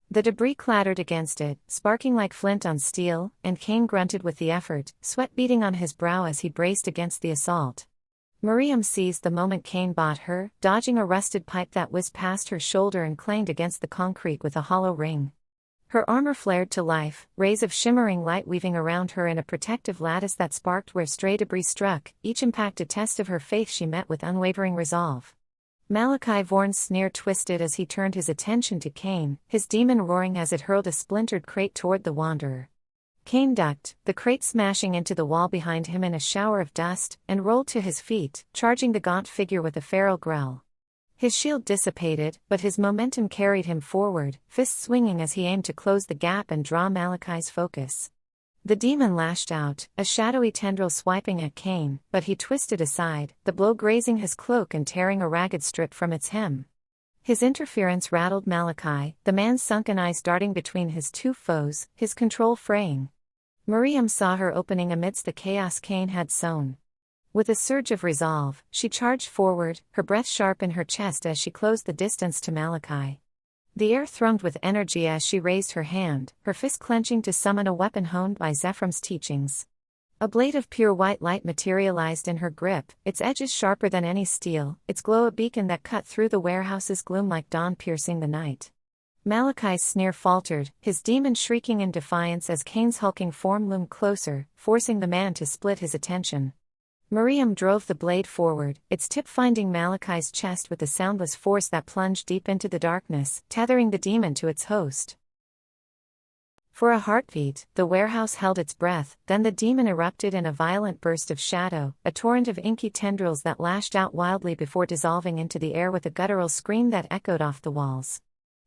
The debris clattered against it, sparking like flint on steel, and Cain grunted with the effort, sweat beading on his brow as he braced against the assault. Mariham seized the moment Cain bought her, dodging a rusted pipe that whizzed past her shoulder and clanged against the concrete with a hollow ring. Her armor flared to life, rays of shimmering light weaving around her in a protective lattice that sparked where stray debris struck, each impact a test of her faith she met with unwavering resolve. Malachi Vorn's sneer twisted as he turned his attention to Cain, his demon roaring as it hurled a splintered crate toward the wanderer. Cain ducked, the crate smashing into the wall behind him in a shower of dust, and rolled to his feet, charging the gaunt figure with a feral growl. His shield dissipated, but his momentum carried him forward, fists swinging as he aimed to close the gap and draw Malachi's focus. The demon lashed out, a shadowy tendril swiping at Cain, but he twisted aside, the blow grazing his cloak and tearing a ragged strip from its hem. His interference rattled Malachi, the man's sunken eyes darting between his two foes, his control fraying. Mariham saw her opening amidst the chaos Cain had sown. With a surge of resolve, she charged forward, her breath sharp in her chest as she closed the distance to Malachi. The air thrummed with energy as she raised her hand, her fist clenching to summon a weapon honed by Zephram's teachings. A blade of pure white light materialized in her grip, its edges sharper than any steel, its glow a beacon that cut through the warehouse's gloom like dawn piercing the night. Malachi's sneer faltered, his demon shrieking in defiance as Cain's hulking form loomed closer, forcing the man to split his attention. Mariham drove the blade forward, its tip finding Malachi's chest with a soundless force that plunged deep into the darkness, tethering the demon to its host. For a heartbeat, the warehouse held its breath, then the demon erupted in a violent burst of shadow, a torrent of inky tendrils that lashed out wildly before dissolving into the air with a guttural scream that echoed off the walls.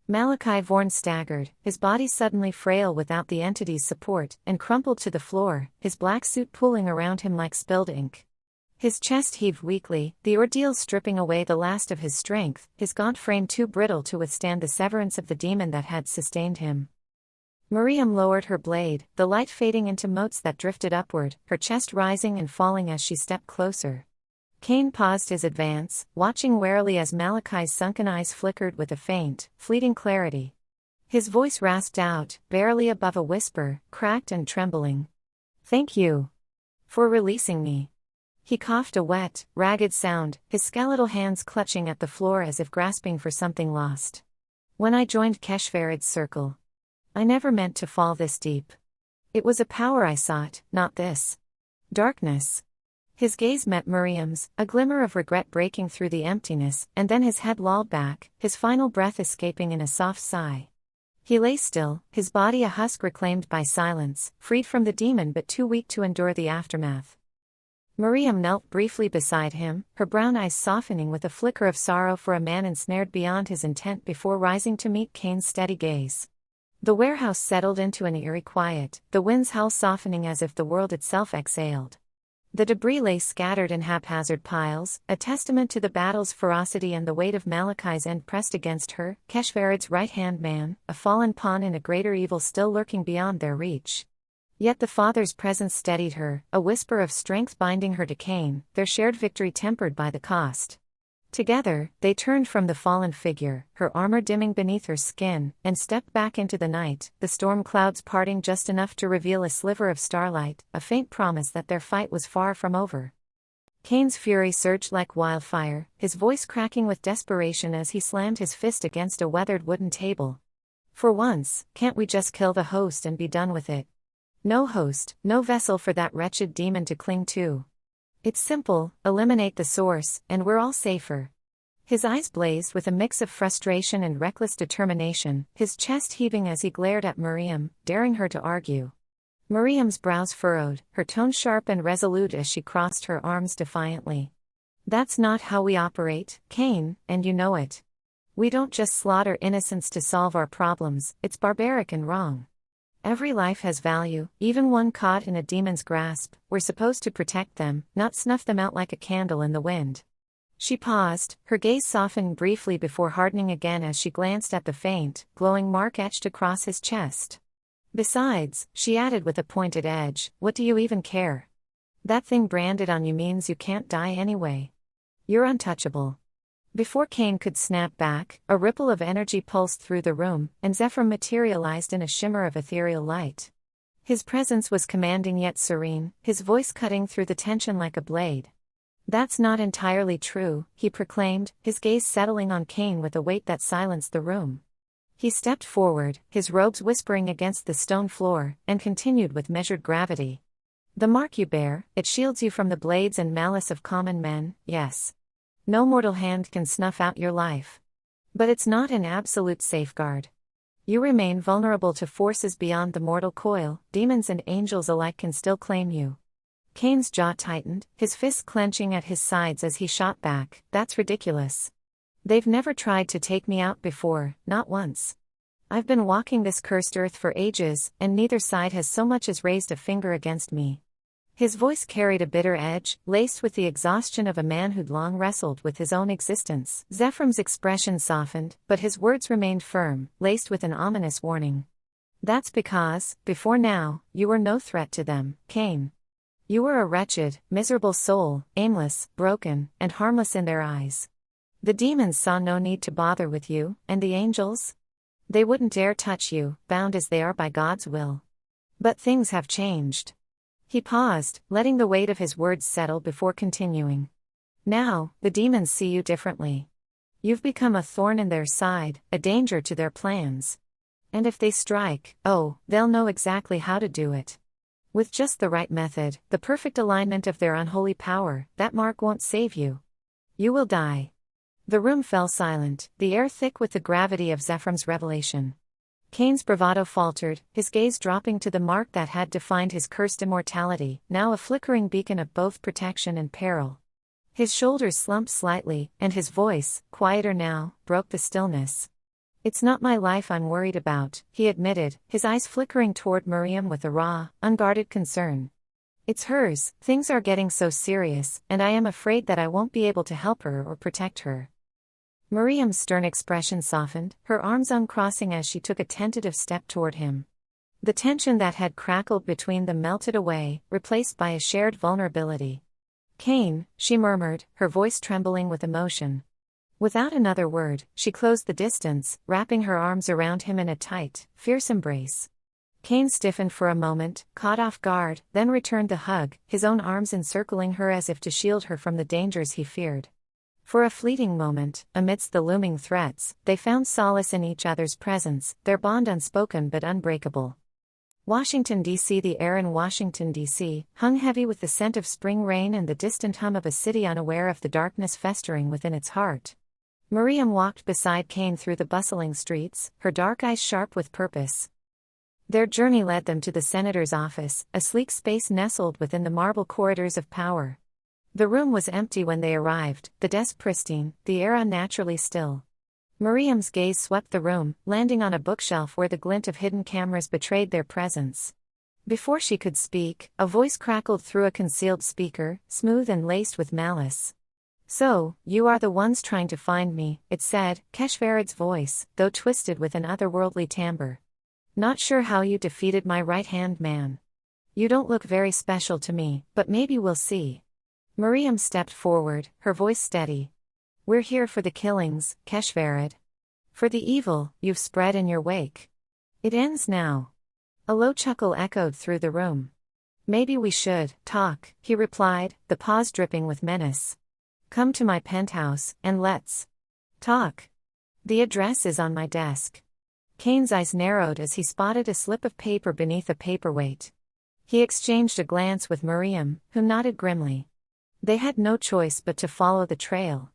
Malachi Vorn staggered, his body suddenly frail without the entity's support, and crumpled to the floor, his black suit pooling around him like spilled ink. His chest heaved weakly, the ordeal stripping away the last of his strength, his gaunt frame too brittle to withstand the severance of the demon that had sustained him. Mariham lowered her blade, the light fading into motes that drifted upward, her chest rising and falling as she stepped closer. Cain paused his advance, watching warily as Malachi's sunken eyes flickered with a faint, fleeting clarity. His voice rasped out, barely above a whisper, cracked and trembling. "Thank you for releasing me." He coughed a wet, ragged sound, his skeletal hands clutching at the floor as if grasping for something lost. "When I joined Keshvarid's circle, I never meant to fall this deep. It was a power I sought, not this. Darkness." His gaze met Miriam's, a glimmer of regret breaking through the emptiness, and then his head lolled back, his final breath escaping in a soft sigh. He lay still, his body a husk reclaimed by silence, freed from the demon but too weak to endure the aftermath. Mariham knelt briefly beside him, her brown eyes softening with a flicker of sorrow for a man ensnared beyond his intent before rising to meet Cain's steady gaze. The warehouse settled into an eerie quiet, the wind's howl softening as if the world itself exhaled. The debris lay scattered in haphazard piles, a testament to the battle's ferocity and the weight of Malachi's end pressed against her, Keshvarid's right-hand man, a fallen pawn in a greater evil still lurking beyond their reach. Yet the father's presence steadied her, a whisper of strength binding her to Cain, their shared victory tempered by the cost. Together, they turned from the fallen figure, her armor dimming beneath her skin, and stepped back into the night, the storm clouds parting just enough to reveal a sliver of starlight, a faint promise that their fight was far from over. Cain's fury surged like wildfire, his voice cracking with desperation as he slammed his fist against a weathered wooden table. "For once, can't we just kill the host and be done with it? No host, no vessel for that wretched demon to cling to. It's simple, eliminate the source, and we're all safer." His eyes blazed with a mix of frustration and reckless determination, his chest heaving as he glared at Mariham, daring her to argue. Mariam's brows furrowed, her tone sharp and resolute as she crossed her arms defiantly. "That's not how we operate, Cain, and you know it. We don't just slaughter innocents to solve our problems, it's barbaric and wrong. Every life has value, even one caught in a demon's grasp. We're supposed to protect them, not snuff them out like a candle in the wind." She paused, her gaze softened briefly before hardening again as she glanced at the faint, glowing mark etched across his chest. "Besides," she added with a pointed edge, "what do you even care? That thing branded on you means you can't die anyway. You're untouchable." Before Cain could snap back, a ripple of energy pulsed through the room, and Zephram materialized in a shimmer of ethereal light. His presence was commanding yet serene, his voice cutting through the tension like a blade. That's not entirely true, he proclaimed, his gaze settling on Cain with a weight that silenced the room. He stepped forward, his robes whispering against the stone floor, and continued with measured gravity. The mark you bear, it shields you from the blades and malice of common men, yes. No mortal hand can snuff out your life. But it's not an absolute safeguard. You remain vulnerable to forces beyond the mortal coil, demons and angels alike can still claim you. Cain's jaw tightened, his fists clenching at his sides as he shot back. That's ridiculous. They've never tried to take me out before, not once. I've been walking this cursed earth for ages, and neither side has so much as raised a finger against me. His voice carried a bitter edge, laced with the exhaustion of a man who'd long wrestled with his own existence. Zephram's expression softened, but his words remained firm, laced with an ominous warning. That's because, before now, you were no threat to them, Cain. You were a wretched, miserable soul, aimless, broken, and harmless in their eyes. The demons saw no need to bother with you, and the angels? They wouldn't dare touch you, bound as they are by God's will. But things have changed. He paused, letting the weight of his words settle before continuing. Now, the demons see you differently. You've become a thorn in their side, a danger to their plans. And if they strike, oh, they'll know exactly how to do it. With just the right method, the perfect alignment of their unholy power, that mark won't save you. You will die. The room fell silent, the air thick with the gravity of Zephram's revelation. Cain's bravado faltered, his gaze dropping to the mark that had defined his cursed immortality, now a flickering beacon of both protection and peril. His shoulders slumped slightly, and his voice, quieter now, broke the stillness. It's not my life I'm worried about, he admitted, his eyes flickering toward Mariham with a raw, unguarded concern. It's hers. Things are getting so serious, and I am afraid that I won't be able to help her or protect her. Mariham's stern expression softened, her arms uncrossing as she took a tentative step toward him. The tension that had crackled between them melted away, replaced by a shared vulnerability. Cain, she murmured, her voice trembling with emotion. Without another word, she closed the distance, wrapping her arms around him in a tight, fierce embrace. Cain stiffened for a moment, caught off guard, then returned the hug, his own arms encircling her as if to shield her from the dangers he feared. For a fleeting moment, amidst the looming threats, they found solace in each other's presence, their bond unspoken but unbreakable. Washington, D.C. The air in Washington, D.C., hung heavy with the scent of spring rain and the distant hum of a city unaware of the darkness festering within its heart. Mariham walked beside Cain through the bustling streets, her dark eyes sharp with purpose. Their journey led them to the senator's office, a sleek space nestled within the marble corridors of power. The room was empty when they arrived, the desk pristine, the air unnaturally still. Mariam's gaze swept the room, landing on a bookshelf where the glint of hidden cameras betrayed their presence. Before she could speak, a voice crackled through a concealed speaker, smooth and laced with malice. "So, you are the ones trying to find me," it said, Keshvarad's voice, though twisted with an otherworldly timbre. "Not sure how you defeated my right-hand man. You don't look very special to me, but maybe we'll see." Mariham stepped forward, her voice steady. "We're here for the killings, Keshvarad. For the evil you've spread in your wake. It ends now." A low chuckle echoed through the room. "Maybe we should talk," he replied, the pause dripping with menace. "Come to my penthouse, and let's talk. The address is on my desk." Cain's eyes narrowed as he spotted a slip of paper beneath a paperweight. He exchanged a glance with Mariham, who nodded grimly. They had no choice but to follow the trail.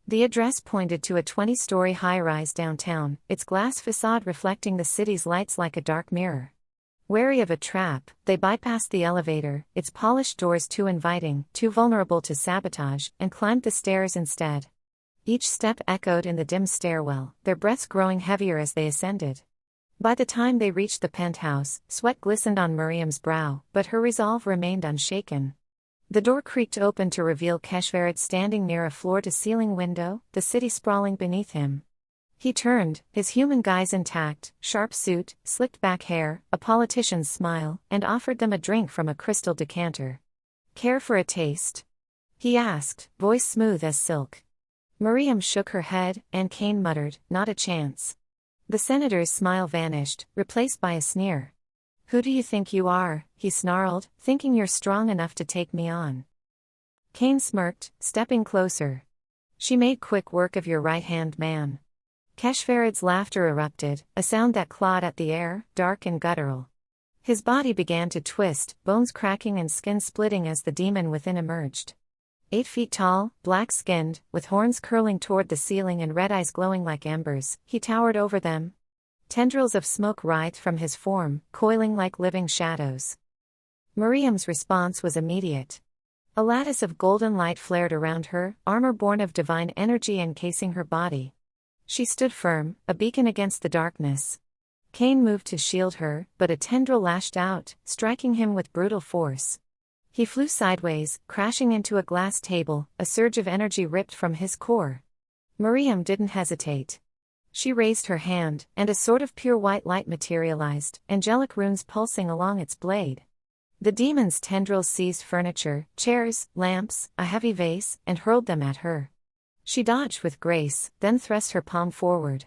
The address pointed to a 20-story high-rise downtown, its glass facade reflecting the city's lights like a dark mirror. Wary of a trap, they bypassed the elevator, its polished doors too inviting, too vulnerable to sabotage, and climbed the stairs instead. Each step echoed in the dim stairwell, their breaths growing heavier as they ascended. By the time they reached the penthouse, sweat glistened on Mariam's brow, but her resolve remained unshaken. The door creaked open to reveal Keshvarad standing near a floor-to-ceiling window, the city sprawling beneath him. He turned, his human guise intact, sharp suit, slicked back hair, a politician's smile, and offered them a drink from a crystal decanter. "Care for a taste?" he asked, voice smooth as silk. Mariham shook her head, and Cain muttered, "Not a chance." The senator's smile vanished, replaced by a sneer. "Who do you think you are?" he snarled, "thinking you're strong enough to take me on?" Cain smirked, stepping closer. She made quick work of your right-hand man. Keshvarad's laughter erupted, a sound that clawed at the air, dark and guttural. His body began to twist, bones cracking and skin splitting as the demon within emerged. 8 feet tall, black-skinned, with horns curling toward the ceiling and red eyes glowing like embers, he towered over them. Tendrils of smoke writhed from his form, coiling like living shadows. Mariham's response was immediate. A lattice of golden light flared around her, armor born of divine energy encasing her body. She stood firm, a beacon against the darkness. Cain moved to shield her, but a tendril lashed out, striking him with brutal force. He flew sideways, crashing into a glass table, a surge of energy ripped from his core. Mariham didn't hesitate. She raised her hand, and a sword of pure white light materialized, angelic runes pulsing along its blade. The demon's tendrils seized furniture, chairs, lamps, a heavy vase, and hurled them at her. She dodged with grace, then thrust her palm forward.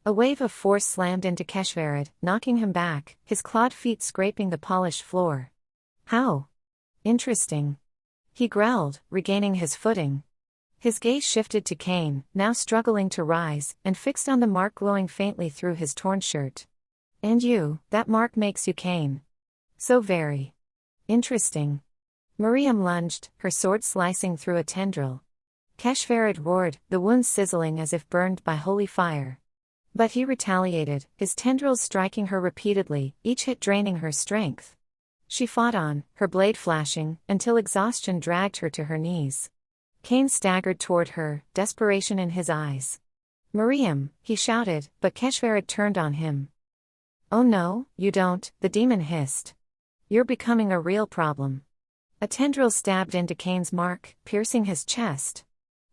A wave of force slammed into Keshvarad, knocking him back, his clawed feet scraping the polished floor. How? Interesting. He growled, regaining his footing. His gaze shifted to Cain, now struggling to rise, and fixed on the mark glowing faintly through his torn shirt. And you, that mark makes you Cain. So very interesting. Mariham lunged, her sword slicing through a tendril. Keshvarad roared, the wound sizzling as if burned by holy fire. But he retaliated, his tendrils striking her repeatedly, each hit draining her strength. She fought on, her blade flashing, until exhaustion dragged her to her knees. Cain staggered toward her, desperation in his eyes. Mariham, he shouted, but Keshvarad turned on him. Oh no, you don't, the demon hissed. You're becoming a real problem. A tendril stabbed into Cain's mark, piercing his chest.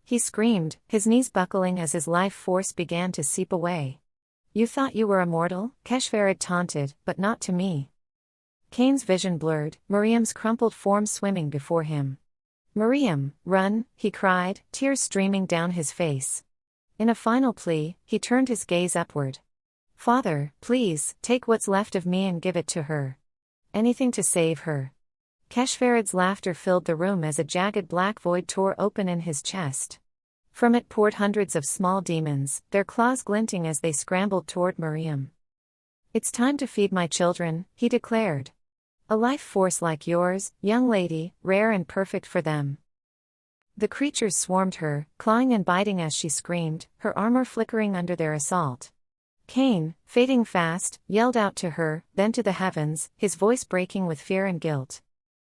He screamed, his knees buckling as his life force began to seep away. You thought you were immortal? Keshvarad taunted, but not to me. Cain's vision blurred, Mariam's crumpled form swimming before him. Mariham, run, he cried, tears streaming down his face. In a final plea, he turned his gaze upward. Father, please, take what's left of me and give it to her. Anything to save her. Keshvarad's laughter filled the room as a jagged black void tore open in his chest. From it poured hundreds of small demons, their claws glinting as they scrambled toward Mariham. It's time to feed my children, he declared. A life force like yours, young lady, rare and perfect for them. The creatures swarmed her, clawing and biting as she screamed, her armor flickering under their assault. Cain, fading fast, yelled out to her, then to the heavens, his voice breaking with fear and guilt.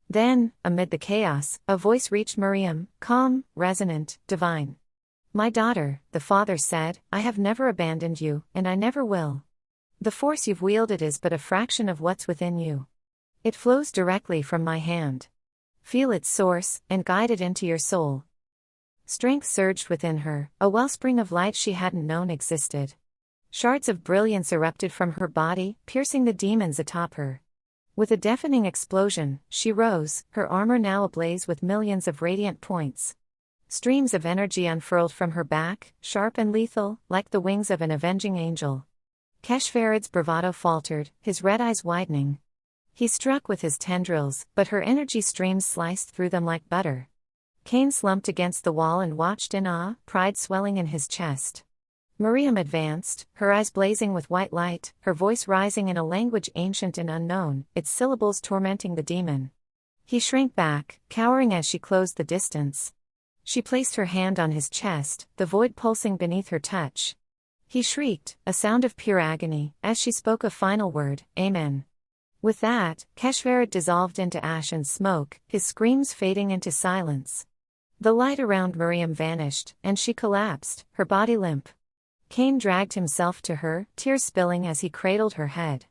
Then, amid the chaos, a voice reached Mariham, calm, resonant, divine. My daughter, the father said, I have never abandoned you, and I never will. The force you've wielded is but a fraction of what's within you. It flows directly from my hand. Feel its source, and guide it into your soul. Strength surged within her, a wellspring of light she hadn't known existed. Shards of brilliance erupted from her body, piercing the demons atop her. With a deafening explosion, she rose, her armor now ablaze with millions of radiant points. Streams of energy unfurled from her back, sharp and lethal, like the wings of an avenging angel. Keshvarad's bravado faltered, his red eyes widening. He struck with his tendrils, but her energy streams sliced through them like butter. Cain slumped against the wall and watched in awe, pride swelling in his chest. Mariham advanced, her eyes blazing with white light, her voice rising in a language ancient and unknown, its syllables tormenting the demon. He shrank back, cowering as she closed the distance. She placed her hand on his chest, the void pulsing beneath her touch. He shrieked, a sound of pure agony, as she spoke a final word, Amen. With that, Keshvarad dissolved into ash and smoke, his screams fading into silence. The light around Mariham vanished, and she collapsed, her body limp. Cain dragged himself to her, tears spilling as he cradled her head.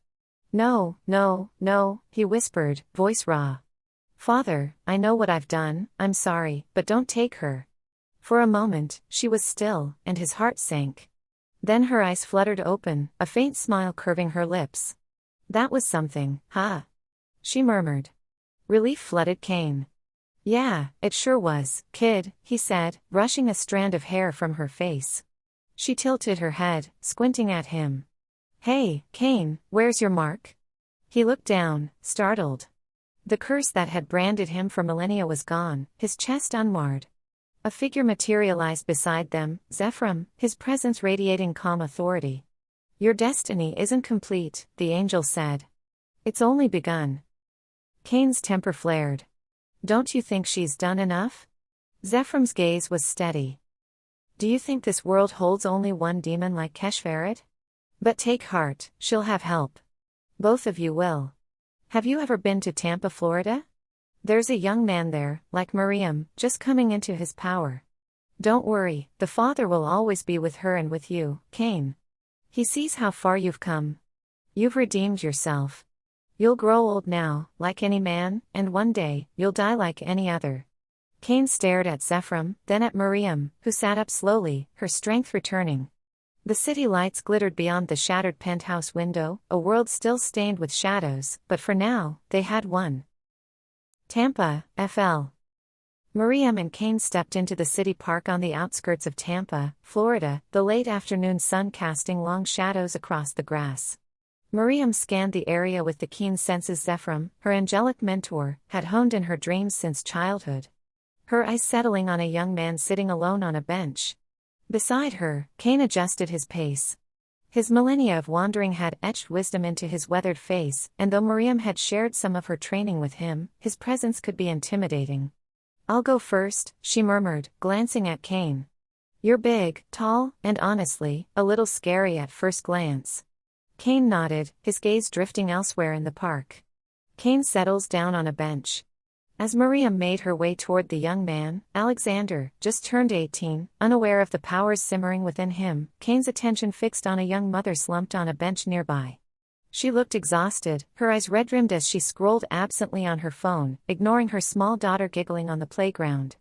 No, no, no, he whispered, voice raw. Father, I know what I've done, I'm sorry, but don't take her. For a moment, she was still, and his heart sank. Then her eyes fluttered open, a faint smile curving her lips. That was something, huh? She murmured. Relief flooded Cain. Yeah, it sure was, kid, he said, brushing a strand of hair from her face. She tilted her head, squinting at him. Hey, Cain, where's your mark? He looked down, startled. The curse that had branded him for millennia was gone, his chest unmarred. A figure materialized beside them, Zephram, his presence radiating calm authority. "Your destiny isn't complete," the angel said. "It's only begun." Cain's temper flared. "Don't you think she's done enough?" Zephram's gaze was steady. "Do you think this world holds only one demon like Keshvaret? But take heart, she'll have help. Both of you will. Have you ever been to Tampa, Florida? There's a young man there, like Mariham, just coming into his power. Don't worry, the Father will always be with her and with you, Cain. He sees how far you've come. You've redeemed yourself. You'll grow old now, like any man, and one day, you'll die like any other." Cain stared at Zephram, then at Mariham, who sat up slowly, her strength returning. The city lights glittered beyond the shattered penthouse window, a world still stained with shadows, but for now, they had won. Tampa, FL. Mariham and Cain stepped into the city park on the outskirts of Tampa, Florida, the late afternoon sun casting long shadows across the grass. Mariham scanned the area with the keen senses Zephram, her angelic mentor, had honed in her dreams since childhood. Her eyes settling on a young man sitting alone on a bench. Beside her, Cain adjusted his pace. His millennia of wandering had etched wisdom into his weathered face, and though Mariham had shared some of her training with him, his presence could be intimidating. "I'll go first," she murmured, glancing at Cain. "You're big, tall, and honestly, a little scary at first glance." Cain nodded, his gaze drifting elsewhere in the park. Cain settles down on a bench. As Mariham made her way toward the young man, Alexander, just turned 18, unaware of the powers simmering within him, Cain's attention fixed on a young mother slumped on a bench nearby. She looked exhausted, her eyes red-rimmed as she scrolled absently on her phone, ignoring her small daughter giggling on the playground.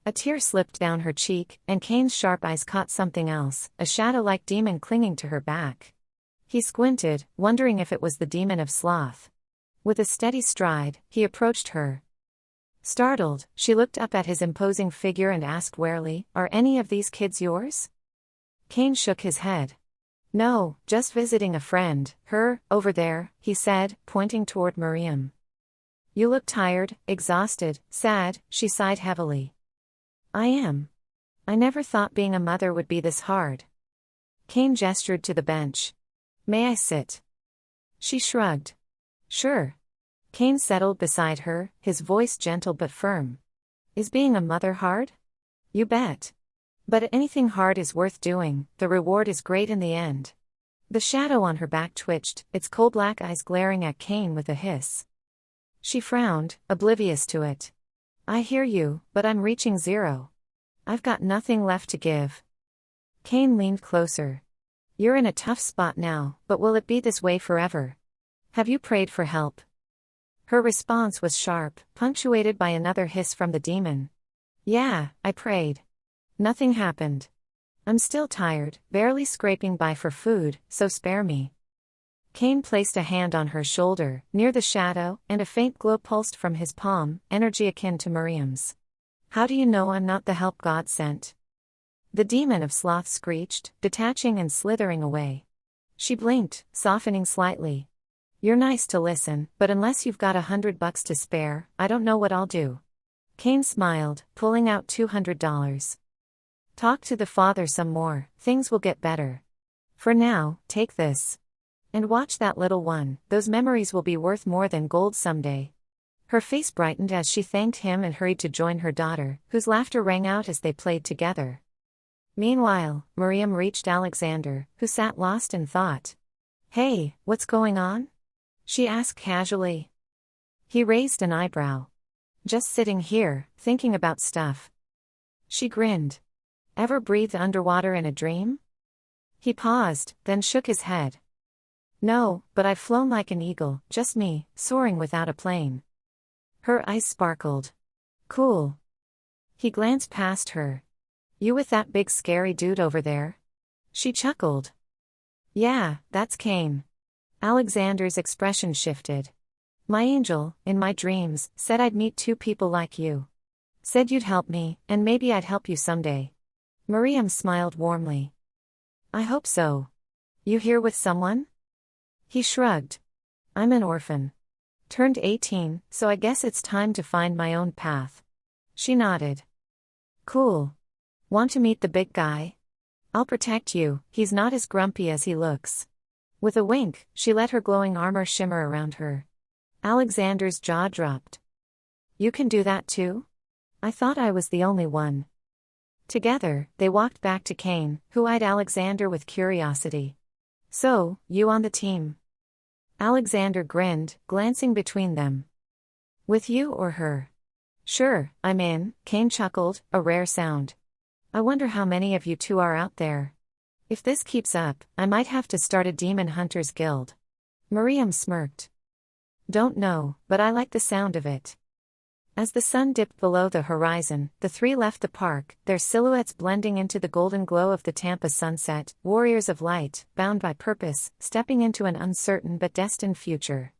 A tear slipped down her cheek, and Cain's sharp eyes caught something else, a shadow-like demon clinging to her back. He squinted, wondering if it was the demon of sloth. With a steady stride, he approached her. Startled, she looked up at his imposing figure and asked warily, "Are any of these kids yours?" Cain shook his head. "No, just visiting a friend, her, over there," he said, pointing toward Mariham. "You look tired, exhausted, sad," she sighed heavily. "I am. I never thought being a mother would be this hard." Cain gestured to the bench. "May I sit?" She shrugged. "Sure." Cain settled beside her, his voice gentle but firm. "Is being a mother hard?" "You bet. But anything hard is worth doing, the reward is great in the end." The shadow on her back twitched, its coal black eyes glaring at Cain with a hiss. She frowned, oblivious to it. "I hear you, but I'm reaching zero. I've got nothing left to give." Cain leaned closer. "You're in a tough spot now, but will it be this way forever? Have you prayed for help?" Her response was sharp, punctuated by another hiss from the demon. "Yeah, I prayed. Nothing happened. I'm still tired, barely scraping by for food, so spare me." Cain placed a hand on her shoulder, near the shadow, and a faint glow pulsed from his palm, energy akin to Mariam's. "How do you know I'm not the help God sent?" The demon of sloth screeched, detaching and slithering away. She blinked, softening slightly. "You're nice to listen, but unless you've got $100 to spare, I don't know what I'll do." Cain smiled, pulling out $200. "Talk to the Father some more, things will get better. For now, take this. And watch that little one, those memories will be worth more than gold someday." Her face brightened as she thanked him and hurried to join her daughter, whose laughter rang out as they played together. Meanwhile, Mariham reached Alexander, who sat lost in thought. "Hey, what's going on?" she asked casually. He raised an eyebrow. "Just sitting here, thinking about stuff." She grinned. "Ever breathed underwater in a dream?" He paused, then shook his head. "No, but I've flown like an eagle, just me, soaring without a plane." Her eyes sparkled. "Cool." He glanced past her. "You with that big scary dude over there?" She chuckled. "Yeah, that's Cain." Alexander's expression shifted. "My angel, in my dreams, said I'd meet two people like you. Said you'd help me, and maybe I'd help you someday." Mariham smiled warmly. "I hope so. You here with someone?" He shrugged. "I'm an orphan." Turned 18, so I guess it's time to find my own path. She nodded. Cool. Want to meet the big guy? I'll protect you, he's not as grumpy as he looks. With a wink, she let her glowing armor shimmer around her. Alexander's jaw dropped. You can do that too? I thought I was the only one. Together, they walked back to Cain, who eyed Alexander with curiosity. So, you on the team? Alexander grinned, glancing between them. With you or her? Sure, I'm in, Cain chuckled, a rare sound. I wonder how many of you two are out there. If this keeps up, I might have to start a demon hunters guild. Mariham smirked. Don't know, but I like the sound of it. As the sun dipped below the horizon, the three left the park, their silhouettes blending into the golden glow of the Tampa sunset, warriors of light, bound by purpose, stepping into an uncertain but destined future.